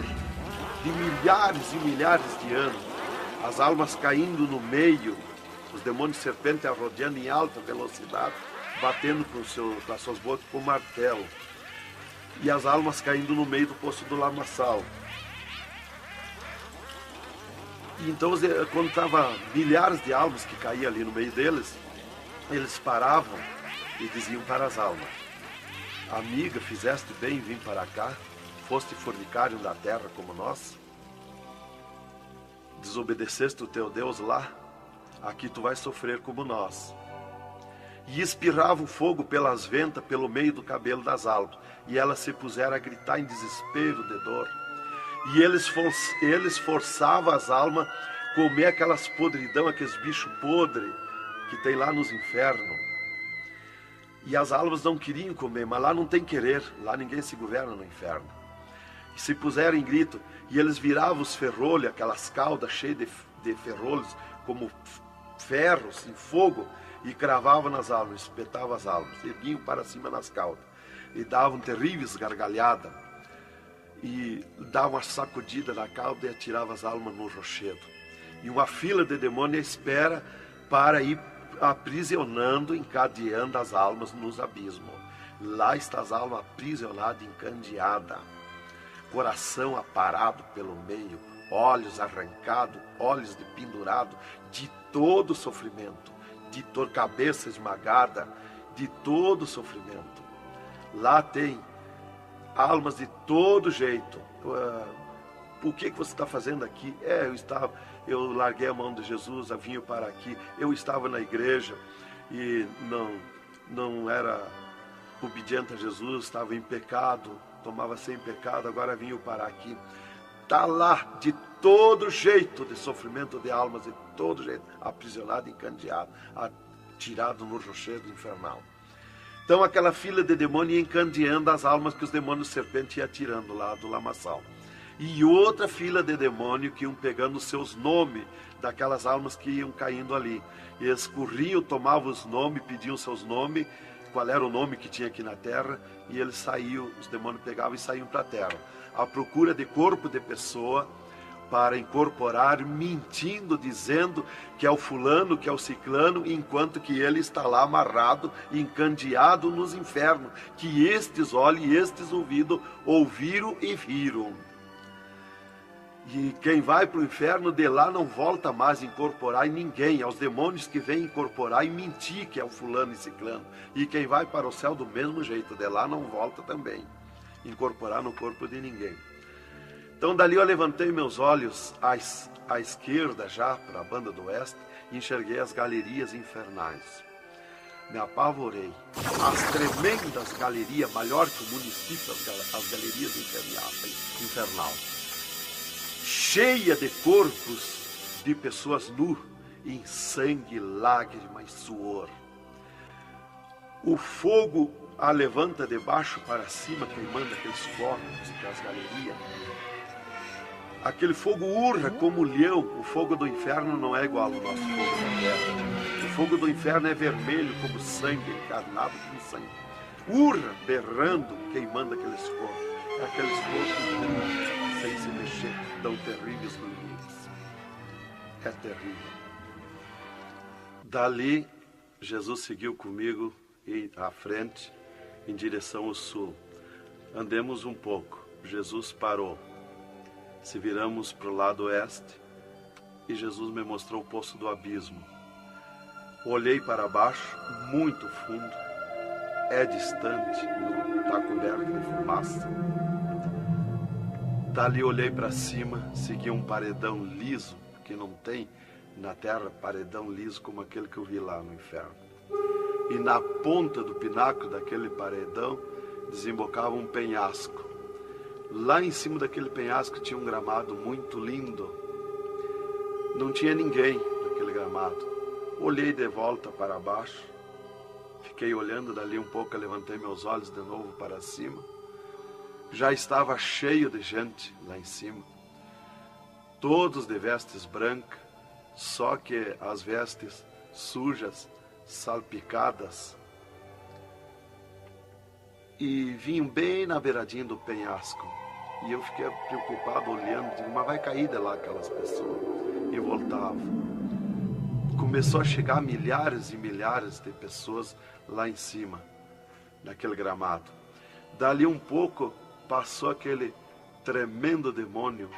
de milhares e milhares de anos, as almas caindo no meio, os demônios serpentes rodeando em alta velocidade, batendo com as suas bocas com martelo, e as almas caindo no meio do poço do lamaçal. E então, quando estava milhares de almas que caíam ali no meio deles, eles paravam e diziam para as almas: amiga, fizeste bem em vir para cá? Foste fornicário da terra como nós? Desobedeceste o teu Deus lá? Aqui tu vais sofrer como nós. E espirrava o fogo pelas ventas, pelo meio do cabelo das almas. E elas se puseram a gritar em desespero de dor. E eles forçavam as almas a comer aquelas podridão, aqueles bichos podres que tem lá nos infernos. E as almas não queriam comer, mas lá não tem querer, lá ninguém se governa no inferno. E se puseram em grito, e eles viravam os ferrolhos, aquelas caudas cheias de ferrolhos, como ferros em fogo, e cravavam nas almas, espetavam as almas, erguiam para cima nas caudas, e davam terríveis gargalhadas, e davam uma sacudida na cauda e atiravam as almas no rochedo. E uma fila de demônios espera para ir aprisionando, encadeando as almas nos abismos. Lá está as almas aprisionadas, encandeadas, coração aparado pelo meio, olhos arrancados, olhos de pendurado, de todo sofrimento, de cabeça esmagada, de todo sofrimento. Lá tem almas de todo jeito. O que você está fazendo aqui? Eu larguei a mão de Jesus, vim para aqui. Eu estava na igreja e não era obediente a Jesus, estava em pecado, tomava sem pecado, agora vim para aqui. Está lá de todo jeito de sofrimento de almas, de todo jeito, aprisionado, encandeado, atirado no rochedo infernal. Então aquela fila de demônios ia encandeando as almas que os demônios serpentes iam tirando lá do lamaçal. E outra fila de demônio que iam pegando os seus nomes daquelas almas que iam caindo ali. Eles corriam, tomavam os nomes, pediam seus nomes, qual era o nome que tinha aqui na terra, e ele saiu, os demônios pegavam e saíam para a terra, à procura de corpo de pessoa, para incorporar, mentindo, dizendo que é o fulano, que é o ciclano, enquanto que ele está lá amarrado, encandeado nos infernos, que estes olhos e estes ouvidos ouviram e viram. E quem vai para o inferno de lá não volta mais a incorporar em ninguém, aos demônios que vêm incorporar e mentir que é o fulano e ciclano. E quem vai para o céu do mesmo jeito, de lá não volta também, incorporar no corpo de ninguém. Então dali eu levantei meus olhos à esquerda já, para a banda do oeste, e enxerguei as galerias infernais. Me apavorei. As tremendas galerias, maior que o município, as galerias infernal. Cheia de corpos de pessoas nu, em sangue, lágrimas, suor. O fogo a levanta de baixo para cima, queimando aqueles corpos, aquelas galerias. Aquele fogo urra como leão. O fogo do inferno não é igual ao nosso fogo da terra. O fogo do inferno é vermelho como sangue, encarnado como sangue. Urra, berrando, queimando aqueles corpos. Aqueles corpos sem se mexer, tão terríveis ruídos. É terrível. Dali, Jesus seguiu comigo à frente, em direção ao sul. Andemos um pouco. Jesus parou. Se viramos para o lado oeste, e Jesus me mostrou o poço do abismo. Olhei para baixo, muito fundo, é distante, está coberto de fumaça. Dali olhei para cima, segui um paredão liso, que não tem na terra paredão liso como aquele que eu vi lá no inferno. E na ponta do pináculo daquele paredão desembocava um penhasco. Lá em cima daquele penhasco tinha um gramado muito lindo. Não tinha ninguém naquele gramado. Olhei de volta para baixo. Fiquei olhando dali um pouco, levantei meus olhos de novo para cima. Já estava cheio de gente lá em cima. Todos de vestes brancas, só que as vestes sujas, salpicadas. E vinham bem na beiradinha do penhasco. E eu fiquei preocupado olhando, digo, mas vai cair de lá aquelas pessoas. E voltava. Começou a chegar milhares e milhares de pessoas lá em cima, naquele gramado. Dali um pouco, passou aquele tremendo demônio,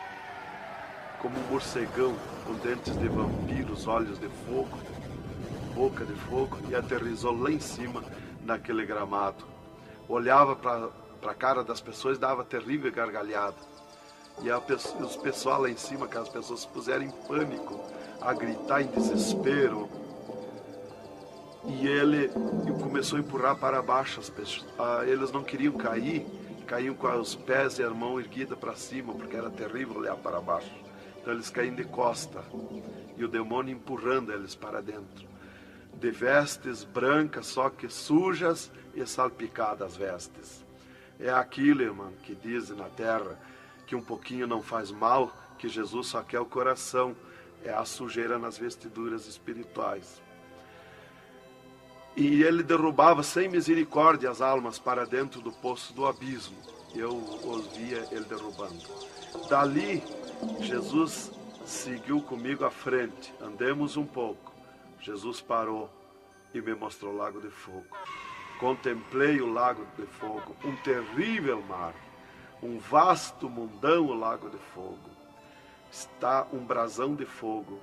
como um morcegão, com dentes de vampiros, olhos de fogo, boca de fogo, e aterrissou lá em cima, naquele gramado. Olhava para a cara das pessoas e dava terrível gargalhada. E os pessoal lá em cima, aquelas pessoas se puseram em pânico, a gritar em desespero. E ele começou a empurrar para baixo as pessoas. Eles não queriam cair, caíam com os pés e a mão erguida para cima, porque era terrível olhar para baixo. Então eles caíam de costa, e o demônio empurrando eles para dentro. De vestes brancas, só que sujas e salpicadas as vestes. É aquilo, irmão, que dizem na terra, que um pouquinho não faz mal, que Jesus só quer o coração, é a sujeira nas vestiduras espirituais. E ele derrubava sem misericórdia as almas para dentro do poço do abismo. Eu os via ele derrubando. Dali, Jesus seguiu comigo à frente, andemos um pouco. Jesus parou e me mostrou o lago de fogo. Contemplei o lago de fogo, um terrível mar, um vasto mundão o lago de fogo. Está um brasão de fogo,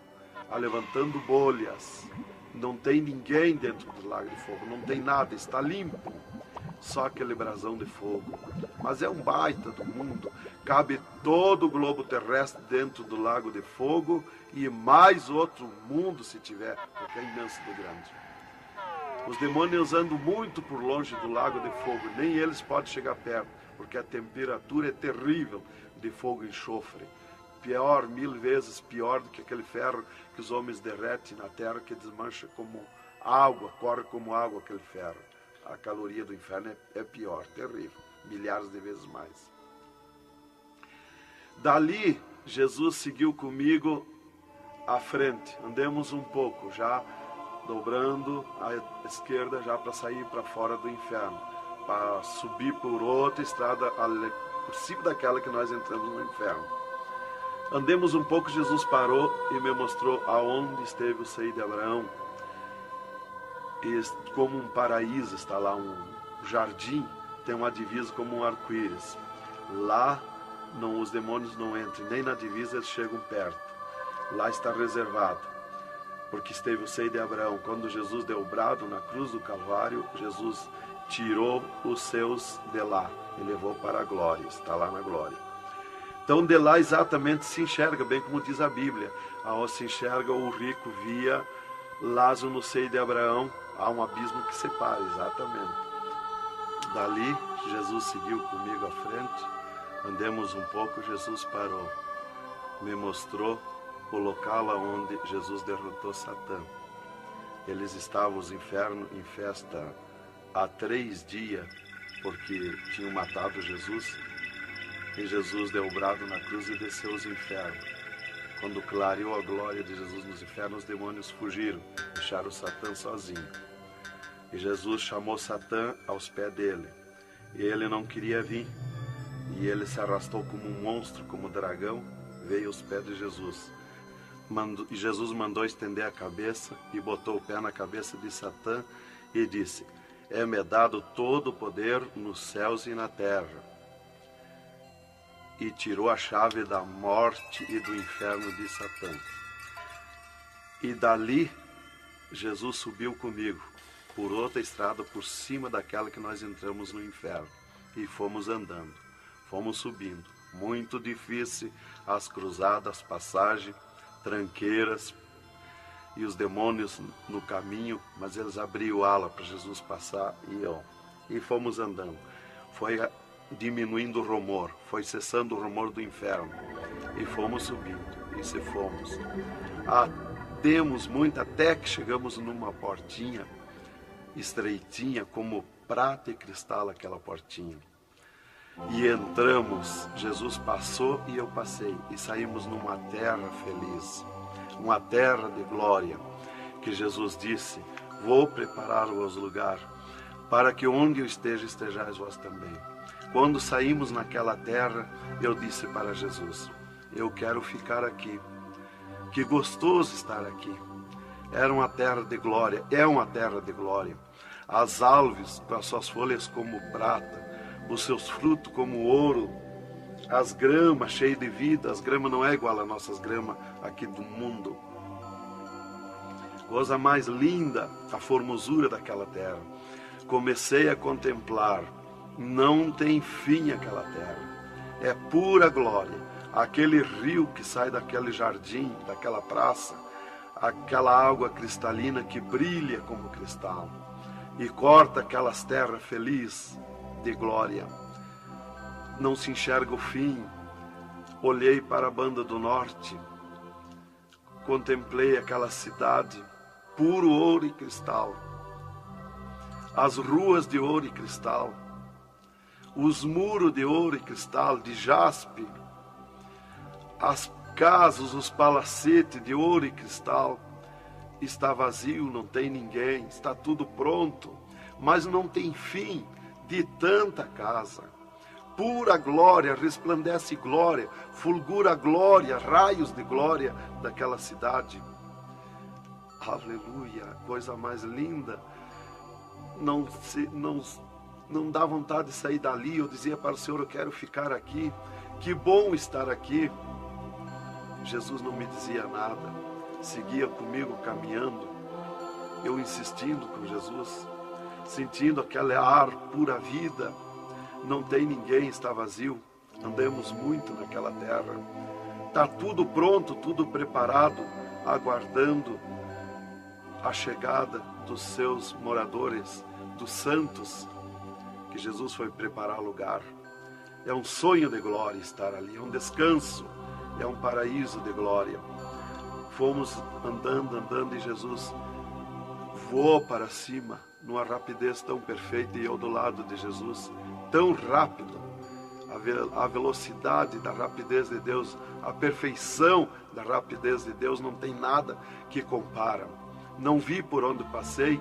levantando bolhas. Não tem ninguém dentro do lago de fogo, não tem nada, está limpo. Só aquele brasão de fogo. Mas é um baita do mundo. Cabe todo o globo terrestre dentro do lago de fogo e mais outro mundo se tiver, porque é imenso de grande. Os demônios andam muito por longe do lago de fogo, nem eles podem chegar perto, porque a temperatura é terrível de fogo e enxofre. Pior, 1000 vezes pior do que aquele ferro que os homens derretem na terra, que desmancha como água, corre como água aquele ferro. A caloria do inferno é pior, terrível, milhares de vezes mais. Dali, Jesus seguiu comigo à frente, andemos um pouco, já dobrando à esquerda já para sair para fora do inferno, para subir por outra estrada por cima daquela que nós entramos no inferno. Andemos um pouco, Jesus parou e me mostrou aonde esteve o seio de Abraão. E como um paraíso está lá, um jardim, tem uma divisa como um arco-íris. Lá os demônios não entram, nem na divisa eles chegam perto. Lá está reservado, porque esteve o seio de Abraão. Quando Jesus deu o brado na cruz do Calvário, Jesus tirou os seus de lá e levou para a glória, está lá na glória. Então de lá exatamente se enxerga, bem como diz a Bíblia, aonde se enxerga o rico via Lázaro no seio de Abraão, há um abismo que separa, exatamente. Dali Jesus seguiu comigo à frente, andemos um pouco, Jesus parou, me mostrou o local onde Jesus derrotou Satã. Eles estavam os infernos em festa há 3 dias, porque tinham matado Jesus, e Jesus deu o brado na cruz e desceu os infernos. Quando clareou a glória de Jesus nos infernos, os demônios fugiram, deixaram Satã sozinho. E Jesus chamou Satã aos pés dele, e ele não queria vir, e ele se arrastou como um monstro, como um dragão, veio aos pés de Jesus. E Jesus mandou estender a cabeça e botou o pé na cabeça de Satã e disse: é-me dado todo o poder nos céus e na terra. E tirou a chave da morte e do inferno de Satã. E dali, Jesus subiu comigo, por outra estrada, por cima daquela que nós entramos no inferno. E fomos andando, fomos subindo. Muito difícil, as cruzadas, as passagens, tranqueiras, e os demônios no caminho, mas eles abriam ala para Jesus passar e fomos andando. Foi diminuindo o rumor, foi cessando o rumor do inferno, e fomos subindo, e se fomos. Demos muito, até que chegamos numa portinha estreitinha, como prata e cristal aquela portinha. E entramos, Jesus passou e eu passei, e saímos numa terra feliz, uma terra de glória, que Jesus disse: vou preparar-vos lugar, para que onde eu esteja, estejais vós também. Quando saímos naquela terra, eu disse para Jesus: eu quero ficar aqui, que gostoso estar aqui. Era uma terra de glória, é uma terra de glória. As árvores com as suas folhas como prata, os seus frutos como ouro, as gramas cheias de vida. As gramas não é igual às nossas gramas aqui do mundo. Coisa mais linda, a formosura daquela terra. Comecei a contemplar, não tem fim aquela terra, é pura glória. Aquele rio que sai daquele jardim, daquela praça, aquela água cristalina que brilha como cristal e corta aquelas terras felizes de glória. Não se enxerga o fim. Olhei para a banda do norte, contemplei aquela cidade, puro ouro e cristal, as ruas de ouro e cristal, os muros de ouro e cristal, de jaspe, as casas, os palacetes de ouro e cristal. Está vazio, não tem ninguém, está tudo pronto, mas não tem fim de tanta casa. Pura glória, resplandece glória, fulgura glória, raios de glória daquela cidade. Aleluia, coisa mais linda. Não dá vontade de sair dali. Eu dizia para o Senhor: eu quero ficar aqui, que bom estar aqui. Jesus não me dizia nada, seguia comigo caminhando, eu insistindo com Jesus, sentindo aquele ar pura vida. Não tem ninguém, está vazio. Andamos muito naquela terra, está tudo pronto, tudo preparado, aguardando a chegada dos seus moradores, dos santos, que Jesus foi preparar lugar. É um sonho de glória estar ali, é um descanso, é um paraíso de glória. Fomos andando e Jesus voou para cima numa rapidez tão perfeita, e eu do lado de Jesus, tão rápido. A velocidade da rapidez de Deus, a perfeição da rapidez de Deus, não tem nada que compara. não vi por onde passei,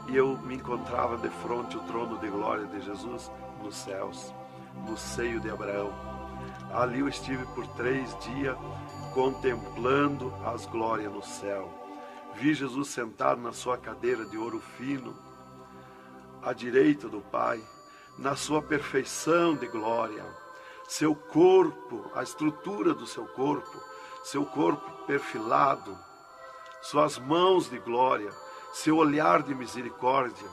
e eu me encontrava de frente ao trono de glória de Jesus nos céus, no seio de Abraão. Ali eu estive por 3 dias contemplando as glórias no céu. Vi Jesus sentado na sua cadeira de ouro fino, à direita do Pai, na sua perfeição de glória. Seu corpo, a estrutura do seu corpo perfilado, suas mãos de glória, seu olhar de misericórdia,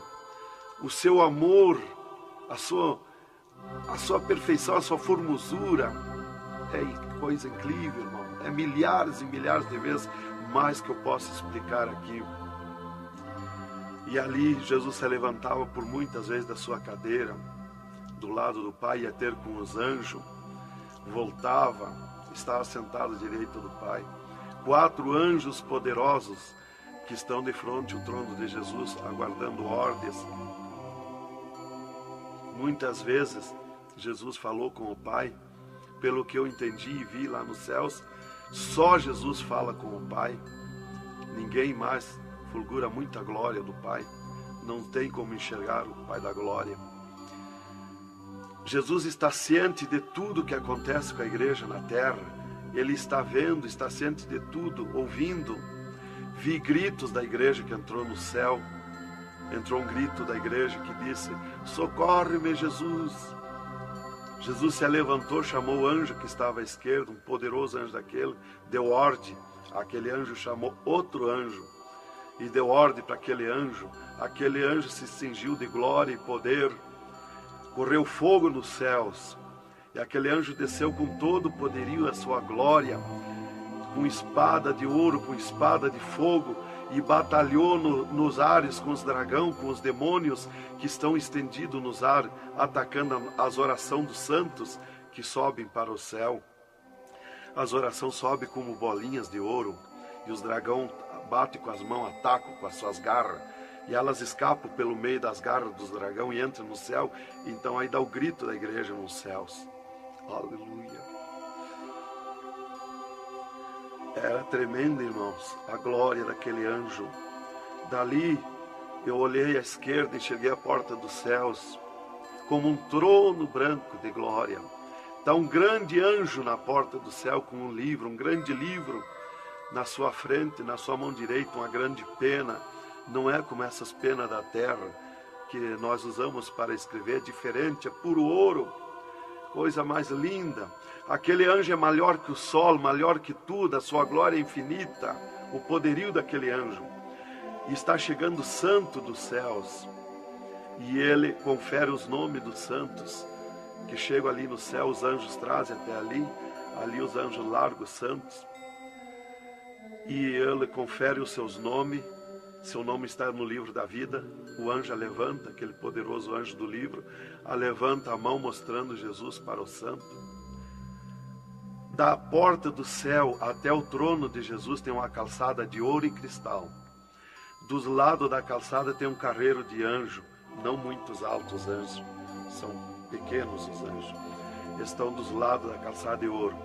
o seu amor, a sua perfeição, a sua formosura. É coisa incrível, irmão. É milhares e milhares de vezes mais que eu posso explicar aqui. E ali Jesus se levantava por muitas vezes da sua cadeira, do lado do Pai, ia ter com os anjos, voltava, estava sentado à direita do Pai. 4 anjos poderosos que estão de frente ao trono de Jesus, aguardando ordens. Muitas vezes Jesus falou com o Pai, pelo que eu entendi e vi lá nos céus, só Jesus fala com o Pai, ninguém mais fulgura muita glória do Pai, não tem como enxergar o Pai da glória. Jesus está ciente de tudo que acontece com a igreja na terra, Ele está vendo, está ciente de tudo, ouvindo. Vi gritos da igreja que entrou no céu, entrou um grito da igreja que disse: socorre-me, Jesus. Jesus se levantou, chamou o anjo que estava à esquerda, um poderoso anjo daquele, deu ordem. Aquele anjo chamou outro anjo e deu ordem para aquele anjo. Aquele anjo se cingiu de glória e poder, correu fogo nos céus, e aquele anjo desceu com todo o poderio a sua glória, com espada de ouro, com espada de fogo, e batalhou nos ares com os dragão, com os demônios que estão estendidos nos ares, atacando as orações dos santos que sobem para o céu. As orações sobem como bolinhas de ouro, e os dragão batem com as mãos, atacam com as suas garras, e elas escapam pelo meio das garras dos dragão e entram no céu. Então aí dá o grito da igreja nos céus. Aleluia. Era tremendo, irmãos, a glória daquele anjo. Dali eu olhei à esquerda e enxerguei a porta dos céus, como um trono branco de glória. Está um grande anjo na porta do céu com um livro, um grande livro na sua frente, na sua mão direita, uma grande pena. Não é como essas penas da terra que nós usamos para escrever, é diferente, é puro ouro, coisa mais linda. Aquele anjo é maior que o sol, maior que tudo, a sua glória é infinita, o poderio daquele anjo. E está chegando o santo dos céus, e ele confere os nomes dos santos, que chegam ali no céu, os anjos trazem até ali os anjos largam os santos, e ele confere os seus nomes. Seu nome está no livro da vida. O anjo a levanta, aquele poderoso anjo do livro, a levanta a mão mostrando Jesus para o santo. Da porta do céu até o trono de Jesus tem uma calçada de ouro e cristal. Dos lados da calçada tem um carreiro de anjo, não muitos altos anjos, são pequenos os anjos. Estão dos lados da calçada de ouro.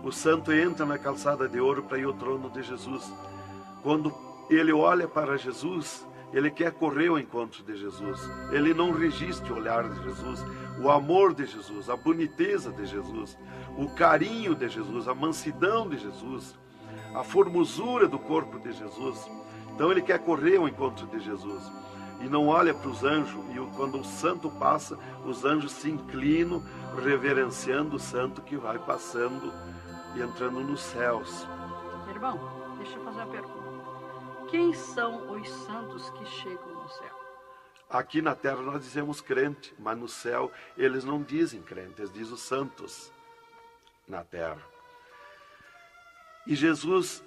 O santo entra na calçada de ouro para ir ao trono de Jesus. Quando ele olha para Jesus, ele quer correr ao encontro de Jesus. Ele não resiste o olhar de Jesus, o amor de Jesus, a boniteza de Jesus, o carinho de Jesus, a mansidão de Jesus, a formosura do corpo de Jesus. Então ele quer correr ao encontro de Jesus e não olha para os anjos. E quando o santo passa, os anjos se inclinam, reverenciando o santo que vai passando e entrando nos céus.
Irmão, deixa eu fazer uma pergunta. Quem são os santos que chegam no céu?
Aqui na terra nós dizemos crente, mas no céu eles não dizem crente, eles dizem os santos na terra. E Jesus,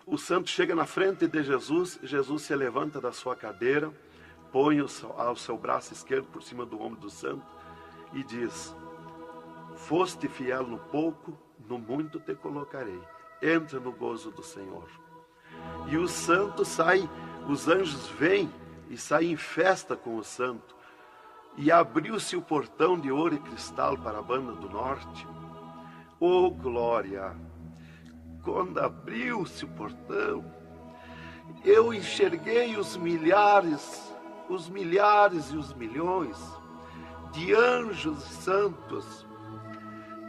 o santo chega na frente de Jesus, Jesus se levanta da sua cadeira, põe ao seu braço esquerdo por cima do ombro do santo e diz: foste fiel no pouco, no muito te colocarei, entra no gozo do Senhor. E o santo sai, os anjos vêm e saem em festa com o santo. E abriu-se o portão de ouro e cristal para a banda do norte. Oh glória! Quando abriu-se o portão, eu enxerguei os milhares e os milhões de anjos santos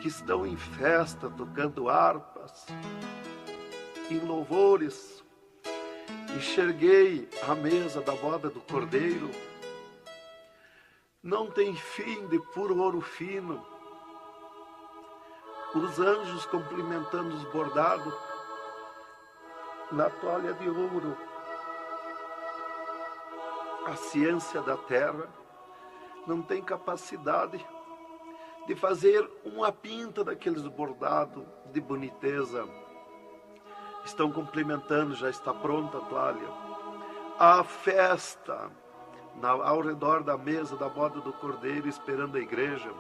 que estão em festa, tocando harpas, em louvores. Enxerguei a mesa da boda do Cordeiro, não tem fim, de puro ouro fino, os anjos cumprimentando os bordados na toalha de ouro. A ciência da terra não tem capacidade de fazer uma pinta daqueles bordados de boniteza. Estão cumprimentando, já está pronta a toalha. A festa ao redor da mesa da boda do Cordeiro, esperando a igreja.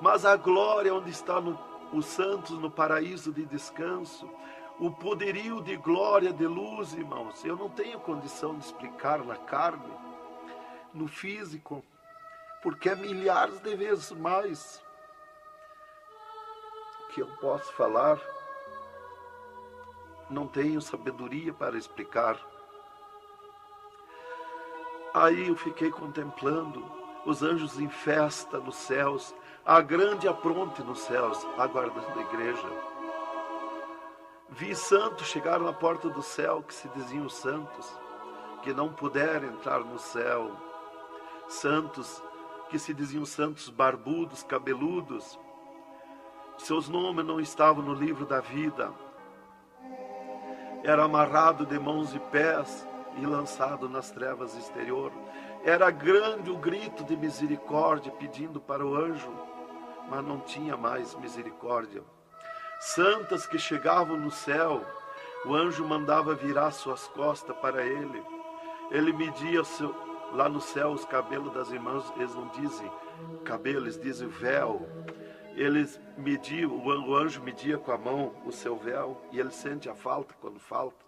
Mas a glória onde estão os santos no paraíso de descanso, o poderio de glória, de luz, irmãos, eu não tenho condição de explicar na carne, no físico, porque é milhares de vezes mais que eu posso falar. Não tenho sabedoria para explicar. Aí eu fiquei contemplando os anjos em festa nos céus, a grande apronte nos céus, aguardando a igreja. Vi santos chegar na porta do céu, que se diziam santos, que não puderam entrar no céu. Santos que se diziam santos barbudos, cabeludos. Seus nomes não estavam no livro da vida. Era amarrado de mãos e pés e lançado nas trevas exterior. Era grande o grito de misericórdia pedindo para o anjo, mas não tinha mais misericórdia. Santas que chegavam no céu, o anjo mandava virar suas costas para ele. Ele media lá no céu os cabelos das irmãs, eles não dizem cabelo, eles dizem véu. Eles mediam, o anjo media com a mão o seu véu, e ele sente a falta quando falta.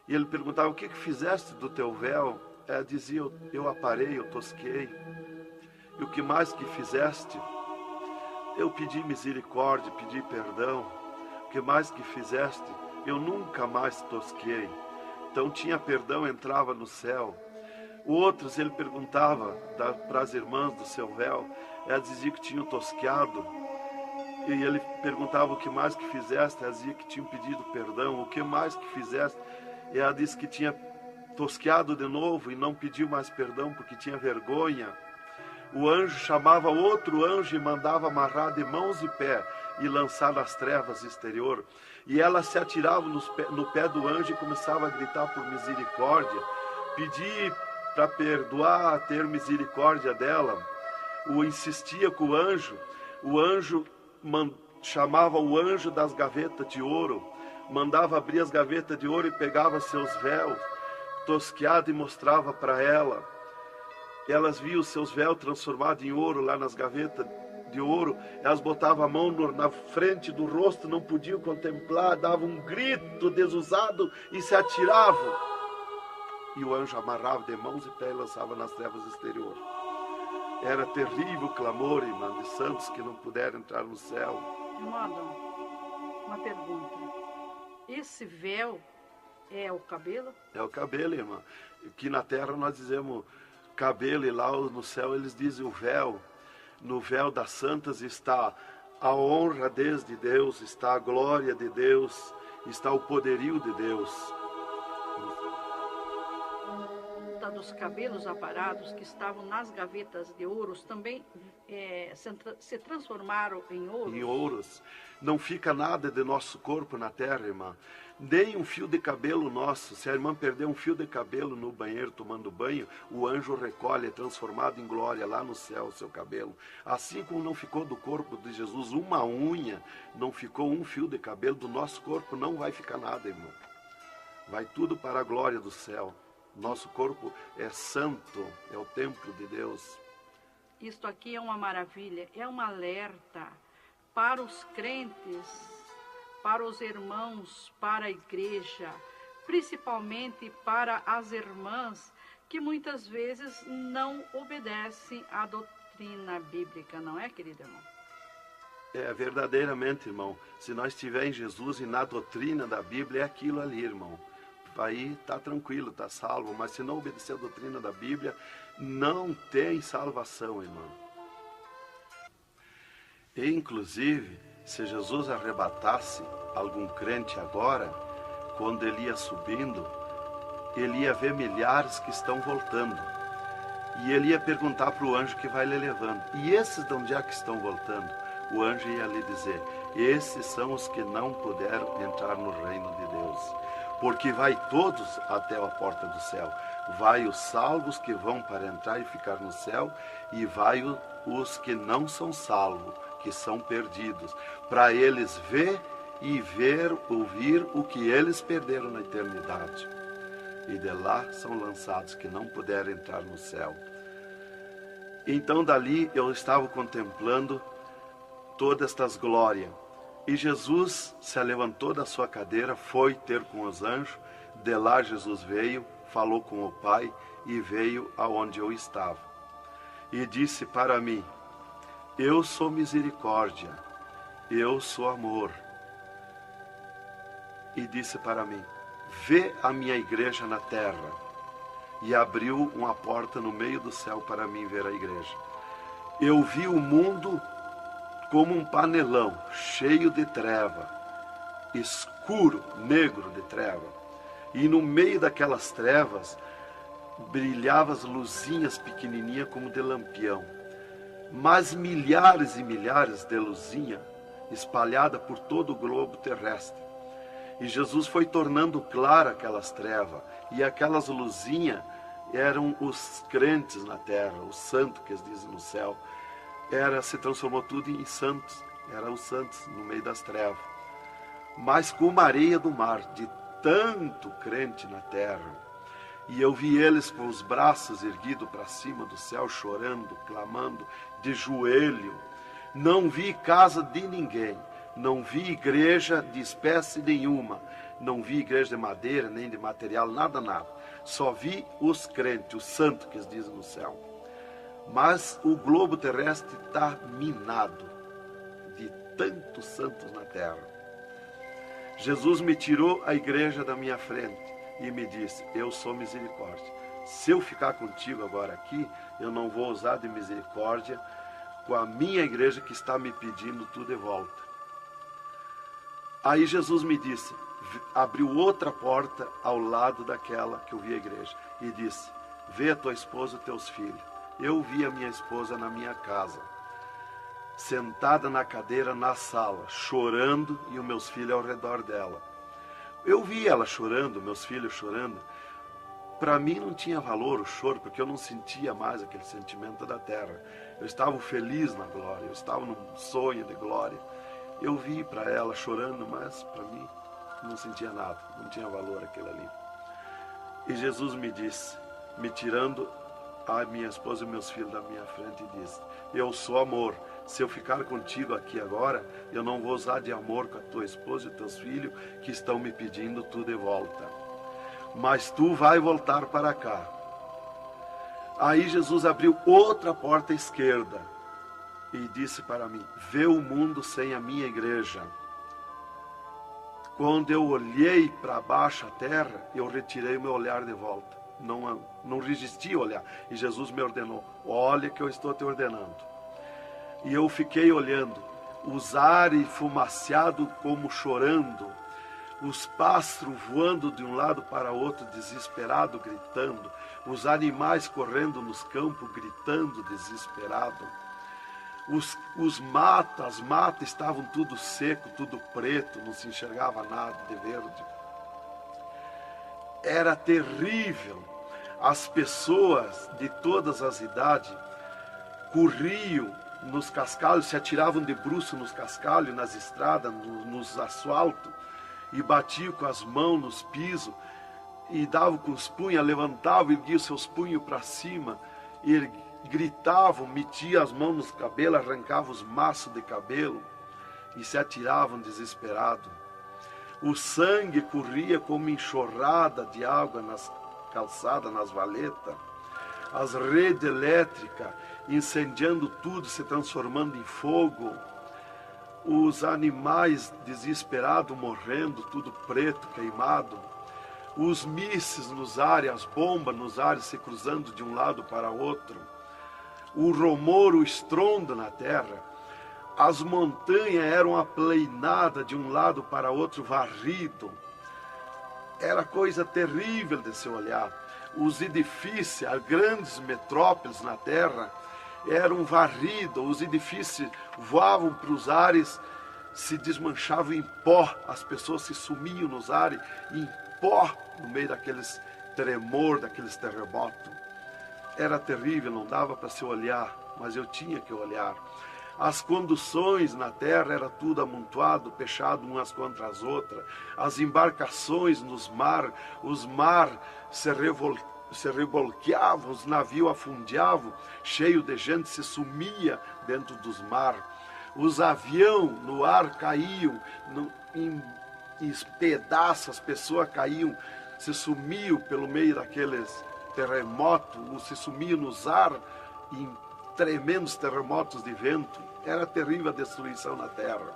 E ele perguntava: o que fizeste do teu véu? Ela dizia: eu aparei, eu tosquei. E o que mais que fizeste? Eu pedi misericórdia, pedi perdão. O que mais que fizeste? Eu nunca mais tosquei. Então tinha perdão, entrava no céu. Outros ele perguntava para as irmãs do seu véu. Ela dizia que tinham tosqueado. E ele perguntava: o que mais que fizeste? Ela dizia que tinham pedido perdão. O que mais que fizeste? E ela disse que tinha tosqueado de novo e não pediu mais perdão porque tinha vergonha. O anjo chamava outro anjo e mandava amarrar de mãos e pé e lançar nas trevas exterior. E ela se atirava no pé do anjo e começava a gritar por misericórdia, pedir para perdoar, ter misericórdia dela. Insistia com o anjo chamava o anjo das gavetas de ouro, mandava abrir as gavetas de ouro e pegava seus véus tosqueados e mostrava para ela. Elas viam seus véus transformados em ouro lá nas gavetas de ouro. Elas botavam a mão na frente do rosto, não podiam contemplar, davam um grito desusado e se atiravam. E o anjo amarrava de mãos e pés e lançava nas trevas exterior. Era terrível o clamor, irmã, de santos que não puderam entrar no céu.
Irmão, uma pergunta. Esse véu é o cabelo?
É o cabelo, irmã. Aqui na terra nós dizemos cabelo e lá no céu eles dizem o véu. No véu das santas está a honra desde Deus, está a glória de Deus, está o poderio de Deus.
Dos cabelos aparados que estavam nas gavetas de ouros também se transformaram em ouros?
Em ouros. Não fica nada de nosso corpo na terra, irmã. Nem um fio de cabelo nosso. Se a irmã perder um fio de cabelo no banheiro tomando banho, o anjo recolhe, é transformado em glória lá no céu o seu cabelo. Assim como não ficou do corpo de Jesus uma unha, não ficou um fio de cabelo do nosso corpo, não vai ficar nada, irmão. Vai tudo para a glória do céu. Nosso corpo é santo, é o templo de Deus.
Isto aqui é uma maravilha, é um alerta para os crentes, para os irmãos, para a igreja, principalmente para as irmãs que muitas vezes não obedecem à doutrina bíblica, não é, querido irmão?
É, verdadeiramente, irmão. Se nós estivermos em Jesus e na doutrina da Bíblia, é aquilo ali, irmão. aí está tranquilo, está salvo. Mas se não obedecer a doutrina da Bíblia, não tem salvação, irmão. E, inclusive, se Jesus arrebatasse algum crente agora, quando ele ia subindo, ele ia ver milhares que estão voltando. E ele ia perguntar para o anjo que vai lhe levando: e esses de onde é que estão voltando? O anjo ia lhe dizer: esses são os que não puderam entrar no reino de Deus. Porque vai todos até a porta do céu. Vai os salvos que vão para entrar e ficar no céu, e vai os que não são salvos, que são perdidos, para eles ouvir o que eles perderam na eternidade. E de lá são lançados que não puderam entrar no céu. Então dali eu estava contemplando todas estas glórias. E Jesus se levantou da sua cadeira, foi ter com os anjos. De lá Jesus veio, falou com o Pai e veio aonde eu estava. E disse para mim: eu sou misericórdia, eu sou amor. E disse para mim: vê a minha igreja na terra. E abriu uma porta no meio do céu para mim ver a igreja. Eu vi o mundo como um panelão, cheio de treva, escuro, negro de treva. E no meio daquelas trevas, brilhavam as luzinhas pequenininhas como de lampião. Mas milhares e milhares de luzinhas espalhadas por todo o globo terrestre. E Jesus foi tornando clara aquelas trevas. E aquelas luzinhas eram os crentes na terra, os santos que eles dizem no céu. Se transformou tudo em santos. Eram os santos no meio das trevas. Mas como a areia do mar, de tanto crente na terra. E eu vi eles com os braços erguidos para cima do céu, chorando, clamando, de joelho. Não vi casa de ninguém. Não vi igreja de espécie nenhuma. Não vi igreja de madeira, nem de material, nada, nada. Só vi os crentes, os santos que eles dizem no céu. Mas o globo terrestre está minado de tantos santos na terra. Jesus me tirou a igreja da minha frente e me disse: eu sou misericórdia. Se eu ficar contigo agora aqui, eu não vou usar de misericórdia com a minha igreja que está me pedindo tudo de volta. Aí Jesus me disse, abriu outra porta ao lado daquela que eu vi a igreja e disse: vê a tua esposa e teus filhos. Eu vi a minha esposa na minha casa, sentada na cadeira na sala, chorando, e os meus filhos ao redor dela. Eu vi ela chorando, meus filhos chorando. Para mim não tinha valor o choro, porque eu não sentia mais aquele sentimento da terra. Eu estava feliz na glória, eu estava num sonho de glória. Eu vi para ela chorando, mas para mim não sentia nada, não tinha valor aquilo ali. E Jesus me disse, me tirando a minha esposa e meus filhos da minha frente, e disse: eu sou amor. Se eu ficar contigo aqui agora, eu não vou usar de amor com a tua esposa e teus filhos que estão me pedindo tu de volta. Mas tu vai voltar para cá. Aí Jesus abriu outra porta à esquerda e disse para mim: vê o mundo sem a minha igreja. Quando eu olhei para baixo a terra, eu retirei meu olhar de volta. Não resisti a olhar. E Jesus me ordenou: olha que eu estou te ordenando. E eu fiquei olhando, os ares fumaciados como chorando, os pássaros voando de um lado para outro, desesperado, gritando, os animais correndo nos campos, gritando, desesperado. As matas estavam tudo seco, tudo preto, não se enxergava nada de verde. Era terrível. As pessoas de todas as idades corriam nos cascalhos, se atiravam de bruços nos cascalhos, nas estradas, nos asfaltos, e batiam com as mãos nos pisos, e davam com os punhos, levantavam, erguiam seus punhos para cima, e gritavam, metiam as mãos nos cabelos, arrancavam os maços de cabelo, e se atiravam desesperados. O sangue corria como enxurrada de água nas calçadas, nas valetas. As redes elétricas incendiando tudo, se transformando em fogo. Os animais desesperados morrendo, tudo preto, queimado. os mísseis nos ares, as bombas nos ares se cruzando de um lado para outro, o rumor, o estrondo na terra, as montanhas eram aplainadas de um lado para outro, varrido. Era coisa terrível de se olhar. Os edifícios, as grandes metrópoles na terra, eram varridos, os edifícios voavam para os ares, se desmanchavam em pó, as pessoas se sumiam nos ares em pó, no meio daqueles tremor, daqueles terremotos. Era terrível, não dava para se olhar, mas eu tinha que olhar. As conduções na terra era tudo amontoado, fechado umas contra as outras. As embarcações nos mar, os mar se revolqueavam, os navios afundiavam, cheio de gente, se sumia dentro dos mar. Os aviões no ar caíam, em pedaços, as pessoas caíam, se sumiam pelo meio daqueles terremotos, ou se sumiam nos ar em tremendos terremotos de vento. Era terrível a destruição na terra.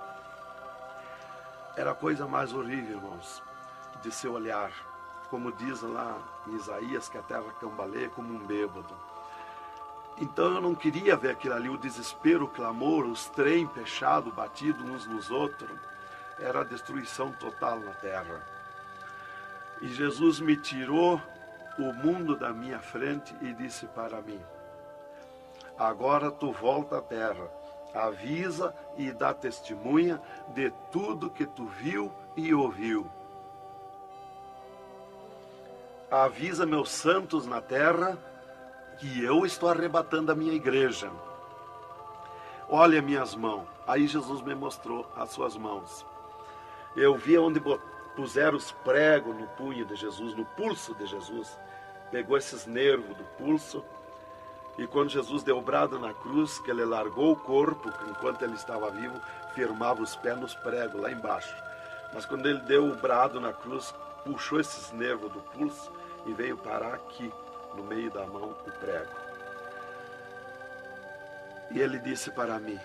Era a coisa mais horrível, irmãos, de se olhar. Como diz lá em Isaías, que a terra cambaleia como um bêbado. Então eu não queria ver aquilo ali, o desespero, o clamor, os trem fechados, batidos uns nos outros. Era a destruição total na terra. E Jesus me tirou o mundo da minha frente e disse para mim: agora tu volta à terra, avisa e dá testemunha de tudo que tu viu e ouviu. Avisa meus santos na terra que eu estou arrebatando a minha igreja. Olha minhas mãos. Aí Jesus me mostrou as suas mãos. Eu vi onde puseram os pregos no punho de Jesus, no pulso de Jesus. Pegou esses nervos do pulso. E quando Jesus deu o brado na cruz, que ele largou o corpo, enquanto ele estava vivo, firmava os pés nos pregos lá embaixo. Mas quando ele deu o brado na cruz, puxou esses nervos do pulso e veio parar aqui, no meio da mão, o prego. E ele disse para mim: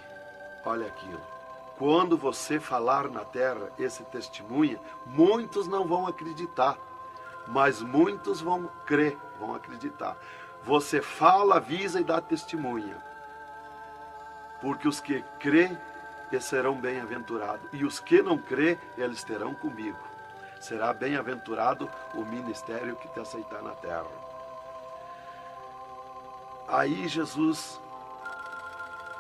olha aquilo, quando você falar na terra esse testemunho, muitos não vão acreditar, mas muitos vão crer, vão acreditar. Você fala, avisa e dá testemunha. Porque os que crêem, eles serão bem-aventurados. E os que não crêem, eles terão comigo. Será bem-aventurado o ministério que te aceitar na terra. Aí Jesus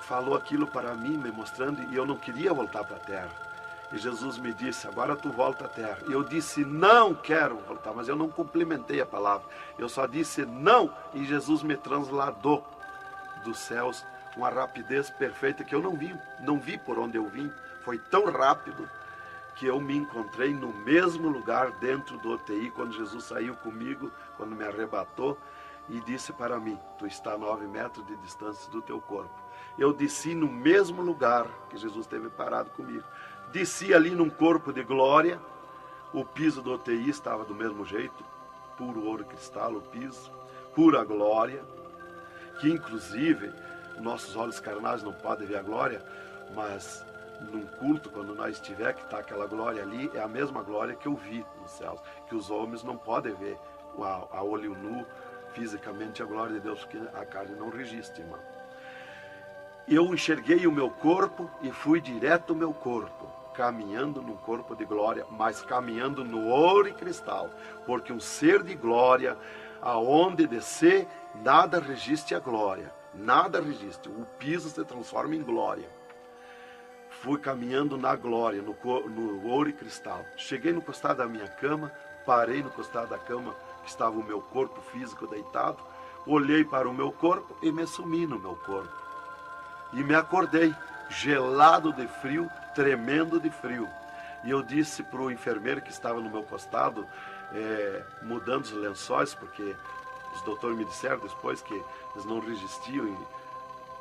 falou aquilo para mim, me mostrando, e eu não queria voltar para a terra. E Jesus me disse: agora tu volta à terra. E eu disse: não quero voltar, mas eu não complementei a palavra. Eu só disse não, e Jesus me transladou dos céus, uma rapidez perfeita que eu não vi por onde eu vim. Foi tão rápido que eu me encontrei no mesmo lugar dentro do UTI, quando Jesus saiu comigo, quando me arrebatou, e disse para mim: tu está a 9 metros de distância do teu corpo. Eu desci no mesmo lugar que Jesus esteve parado comigo. Desci ali num corpo de glória. O piso do UTI estava do mesmo jeito, puro ouro cristal, o piso, pura glória, que inclusive nossos olhos carnais não podem ver a glória, mas num culto, quando nós estiver, que está aquela glória ali, é a mesma glória que eu vi nos céus, que os homens não podem ver a olho nu, fisicamente, a glória de Deus, porque a carne não resiste, irmão. Eu enxerguei o meu corpo e fui direto ao meu corpo, caminhando num corpo de glória, mas caminhando no ouro e cristal, porque um ser de glória, aonde descer, nada resiste à glória, nada resiste, o piso se transforma em glória. Fui caminhando na glória, no ouro e cristal. Cheguei no costado da minha cama, parei no costado da cama, que estava o meu corpo físico deitado, olhei para o meu corpo e me sumi no meu corpo. E me acordei, gelado de frio, tremendo de frio. E eu disse para o enfermeiro que estava no meu costado, mudando os lençóis, porque os doutores me disseram depois que eles não resistiam em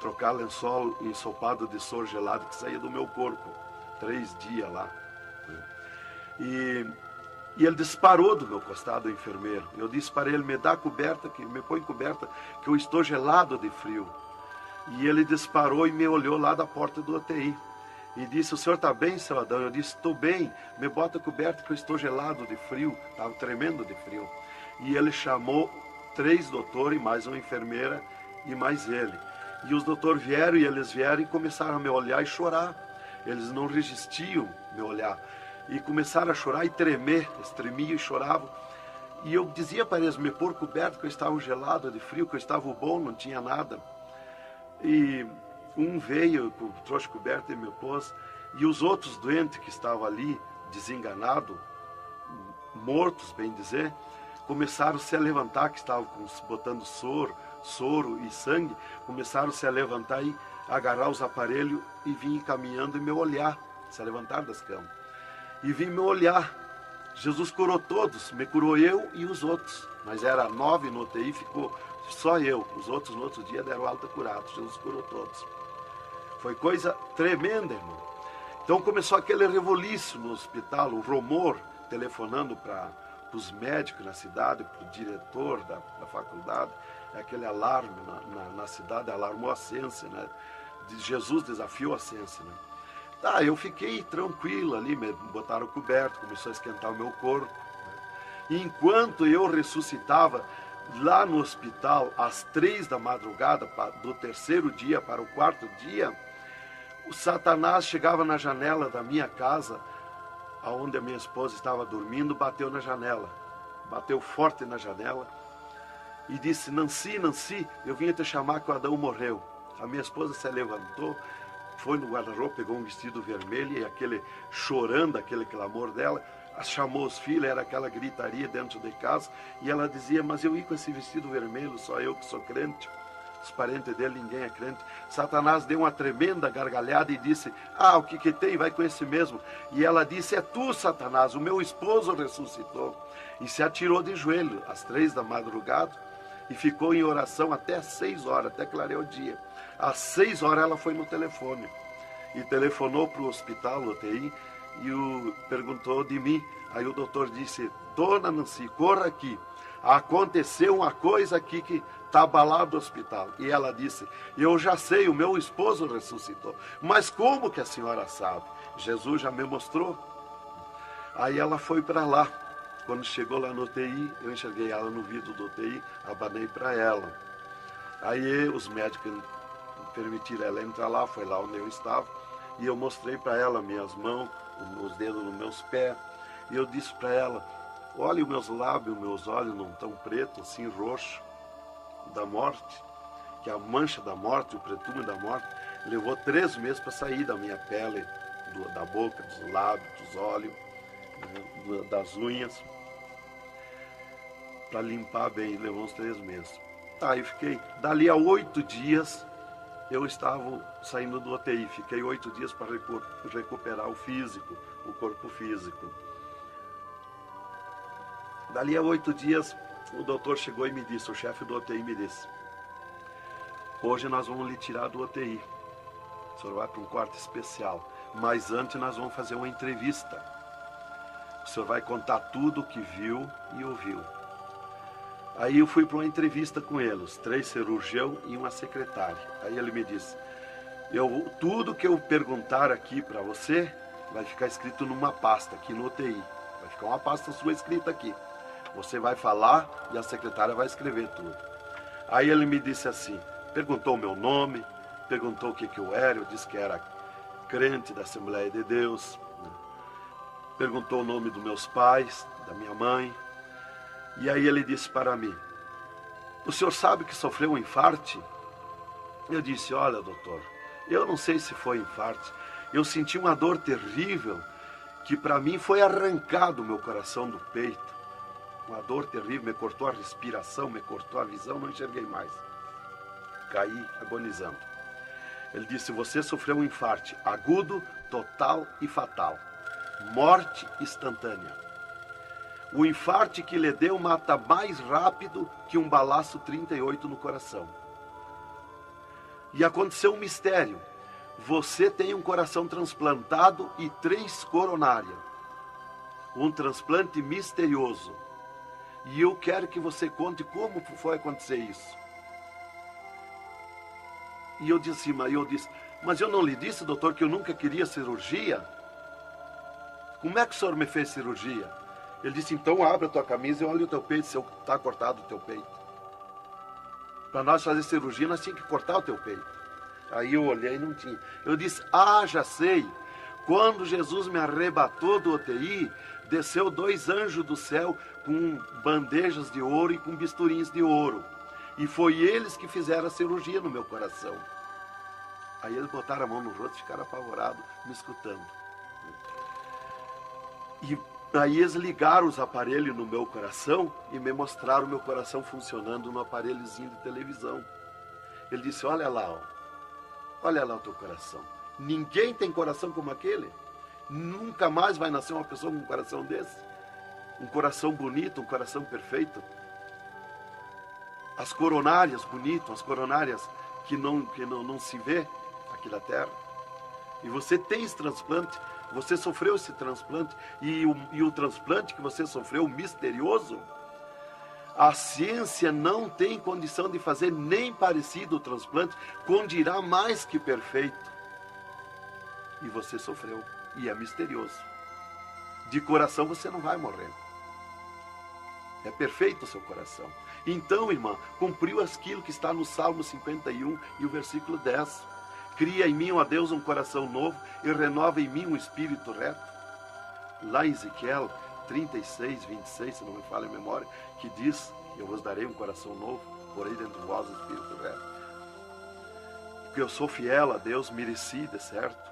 trocar lençol ensopado de soro gelado que saía do meu corpo. 3 dias lá. E ele disparou do meu costado, o enfermeiro. Eu disse para ele: me dá coberta, me põe coberta, que eu estou gelado de frio. E ele disparou e me olhou lá da porta do UTI. e disse, o senhor está bem, seu Adão? Eu disse, estou bem, me bota coberto que eu estou gelado de frio, estava tremendo de frio. E ele chamou 3 doutores, mais uma enfermeira e mais ele. E os doutores vieram, e eles vieram e começaram a me olhar e chorar. Eles não resistiam me olhar. E começaram a chorar e tremer, eles tremiam e choravam. E eu dizia para eles me pôr coberto, que eu estava gelado de frio, que eu estava bom, não tinha nada. E um veio, trouxe coberto e me pôs, e os outros doentes que estavam ali, desenganados, mortos, bem dizer, começaram a se levantar, que estavam botando soro e sangue, começaram a se levantar e agarrar os aparelhos e vir caminhando e me olhar, se levantar das camas. E vim me olhar. Jesus curou todos, me curou eu e os outros. Mas era 9 no UTI, ficou só eu. Os outros no outro dia deram alta curados. Jesus curou todos. Foi coisa tremenda, irmão. Então começou aquele revoluíço no hospital, o rumor, telefonando para os médicos na cidade, para o diretor da faculdade, aquele alarme na cidade, alarmou a ciência, né? Jesus desafiou a ciência, né? Tá, eu fiquei tranquilo ali, me botaram coberto, começou a esquentar o meu corpo, né? E enquanto eu ressuscitava lá no hospital, às 3 da madrugada, do 3º dia para o 4º dia, o Satanás chegava na janela da minha casa, onde a minha esposa estava dormindo, bateu na janela, bateu forte na janela e disse, Nancy, Nancy, eu vim te chamar que o Adão morreu. A minha esposa se levantou, foi no guarda-roupa, pegou um vestido vermelho e aquele chorando, aquele clamor dela, chamou os filhos, era aquela gritaria dentro de casa, e ela dizia, mas eu ia com esse vestido vermelho, só eu que sou crente, os parentes dele, ninguém é crente. Satanás deu uma tremenda gargalhada e disse, o que tem, vai com esse mesmo. E ela disse, é tu, Satanás, o meu esposo ressuscitou. E se atirou de joelho às 3 da madrugada e ficou em oração até às 6 horas, até clarear o dia. Às 6 horas ela foi no telefone e telefonou para o hospital, UTI, e perguntou de mim. Aí o doutor disse, dona Nancy, corra aqui, aconteceu uma coisa aqui que está abalado o hospital. E ela disse, eu já sei, o meu esposo ressuscitou. Mas como que a senhora sabe? Jesus já me mostrou. Aí ela foi para lá. Quando chegou lá no UTI, eu enxerguei ela no vidro do UTI, abanei para ela. Aí os médicos permitiram ela entrar lá, foi lá onde eu estava, e eu mostrei para ela minhas mãos, os dedos nos meus pés, e eu disse para ela, olha os meus lábios, meus olhos não estão pretos, assim roxo, da morte, que a mancha da morte, o pretume da morte, levou 3 meses para sair da minha pele, da boca, dos lábios, dos olhos, das unhas, para limpar bem, levou uns 3 meses. Tá, eu fiquei, dali a 8 dias, eu estava saindo do UTI, fiquei 8 dias para recuperar o físico, o corpo físico. Dali a 8 dias, o doutor chegou e me disse, o chefe do UTI me disse, hoje nós vamos lhe tirar do UTI, o senhor vai para um quarto especial, mas antes nós vamos fazer uma entrevista. O senhor vai contar tudo o que viu e ouviu. Aí eu fui para uma entrevista com eles, 3 cirurgiões e uma secretária. Aí ele me disse, tudo que eu perguntar aqui para você, vai ficar escrito numa pasta aqui no UTI. Vai ficar uma pasta sua escrita aqui. Você vai falar e a secretária vai escrever tudo. Aí ele me disse assim, perguntou o meu nome, perguntou o que eu era, eu disse que era crente da Assembleia de Deus, né? Perguntou o nome dos meus pais, da minha mãe. E aí ele disse para mim, o senhor sabe que sofreu um infarte? Eu disse, olha doutor, eu não sei se foi infarte, eu senti uma dor terrível, que para mim foi arrancado o meu coração do peito. Uma dor terrível, me cortou a respiração, me cortou a visão, não enxerguei mais. Caí agonizando. Ele disse, você sofreu um infarte agudo, total e fatal. Morte instantânea. O infarte que lhe deu mata mais rápido que um balaço 38 no coração. E aconteceu um mistério. Você tem um coração transplantado e 3 coronárias. Um transplante misterioso. E eu quero que você conte como foi acontecer isso. E eu disse, Mas eu não lhe disse, doutor, que eu nunca queria cirurgia? Como é que o senhor me fez cirurgia? Ele disse, então abre a tua camisa e olha o teu peito, se está cortado o teu peito. Para nós fazer cirurgia, nós tínhamos que cortar o teu peito. Aí eu olhei e não tinha. Eu disse, já sei. Quando Jesus me arrebatou do UTI, desceu 2 anjos do céu com bandejas de ouro e com bisturins de ouro. E foi eles que fizeram a cirurgia no meu coração. Aí eles botaram a mão no rosto e ficaram apavorados, me escutando. E aí eles ligaram os aparelhos no meu coração e me mostraram o meu coração funcionando no aparelhozinho de televisão. Ele disse, olha lá o teu coração. Ninguém tem coração como aquele. Nunca mais vai nascer uma pessoa com um coração desse. Um coração bonito, um coração perfeito. As coronárias bonitas, as coronárias que não se vê aqui na terra. E você tem esse transplante, você sofreu esse transplante, e o transplante que você sofreu, misterioso, a ciência não tem condição de fazer nem parecido o transplante, com dirá mais que perfeito. E você sofreu, e é misterioso. De coração você não vai morrer. É perfeito o seu coração. Então, irmã, cumpriu aquilo que está no Salmo 51 e o versículo 10. Cria em mim, ó Deus, um coração novo e renova em mim um espírito reto. Lá em Ezequiel 36, 26, se não me falha a memória, que diz, eu vos darei um coração novo, porei dentro de vós um espírito reto. Porque eu sou fiel a Deus, mereci, de certo.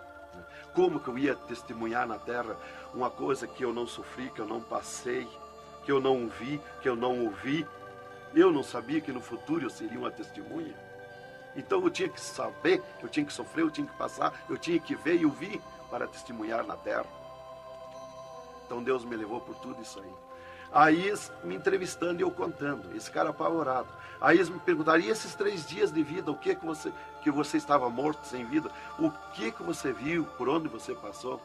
Como que eu ia testemunhar na terra uma coisa que eu não sofri, que eu não passei, que eu não vi, que eu não ouvi? Eu não sabia que no futuro eu seria uma testemunha. Então eu tinha que saber, eu tinha que sofrer, eu tinha que passar, eu tinha que ver e ouvir para testemunhar na terra. Então Deus me levou por tudo isso aí. Aí eles me entrevistando e eu contando, esse cara apavorado. Aí eles me perguntaram, e esses 3 dias de vida, o que você estava morto, sem vida? O que você viu, por onde você passou?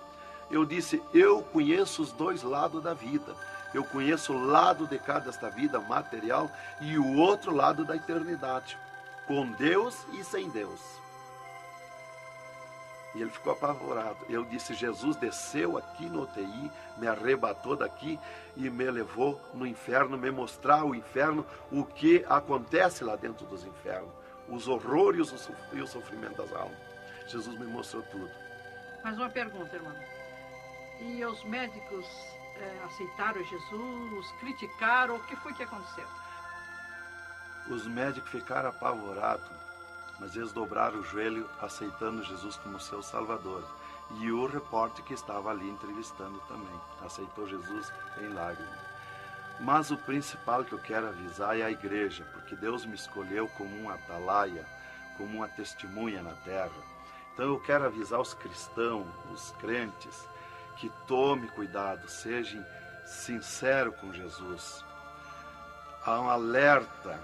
Eu disse, eu conheço os 2 lados da vida. Eu conheço o lado de cá desta vida material e o outro lado da eternidade. Com Deus e sem Deus. E ele ficou apavorado. Eu disse, Jesus desceu aqui no UTI, me arrebatou daqui e me levou no inferno, me mostrar o inferno, o que acontece lá dentro dos infernos, os horrores e o sofrimento das almas. Jesus me mostrou tudo.
Mais uma pergunta, irmão. E os médicos aceitaram Jesus, criticaram, o que foi que aconteceu?
Os médicos ficaram apavorados, mas eles dobraram o joelho aceitando Jesus como seu Salvador. E o repórter que estava ali entrevistando também aceitou Jesus em lágrimas. Mas o principal que eu quero avisar é a igreja, porque Deus me escolheu como uma atalaia, como uma testemunha na terra. Então eu quero avisar os cristãos, os crentes, que tome cuidado, seja sincero com Jesus. Há um alerta,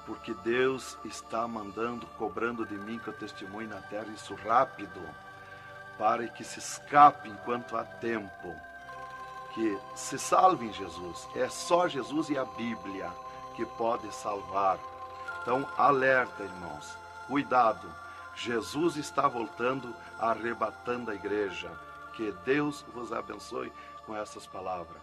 porque Deus está mandando, cobrando de mim que eu testemunhe na terra isso rápido, para que se escape enquanto há tempo, que se salve em Jesus. É só Jesus e a Bíblia que pode salvar. Então, alerta, irmãos, cuidado, Jesus está voltando, arrebatando a igreja. Que Deus vos abençoe com essas palavras.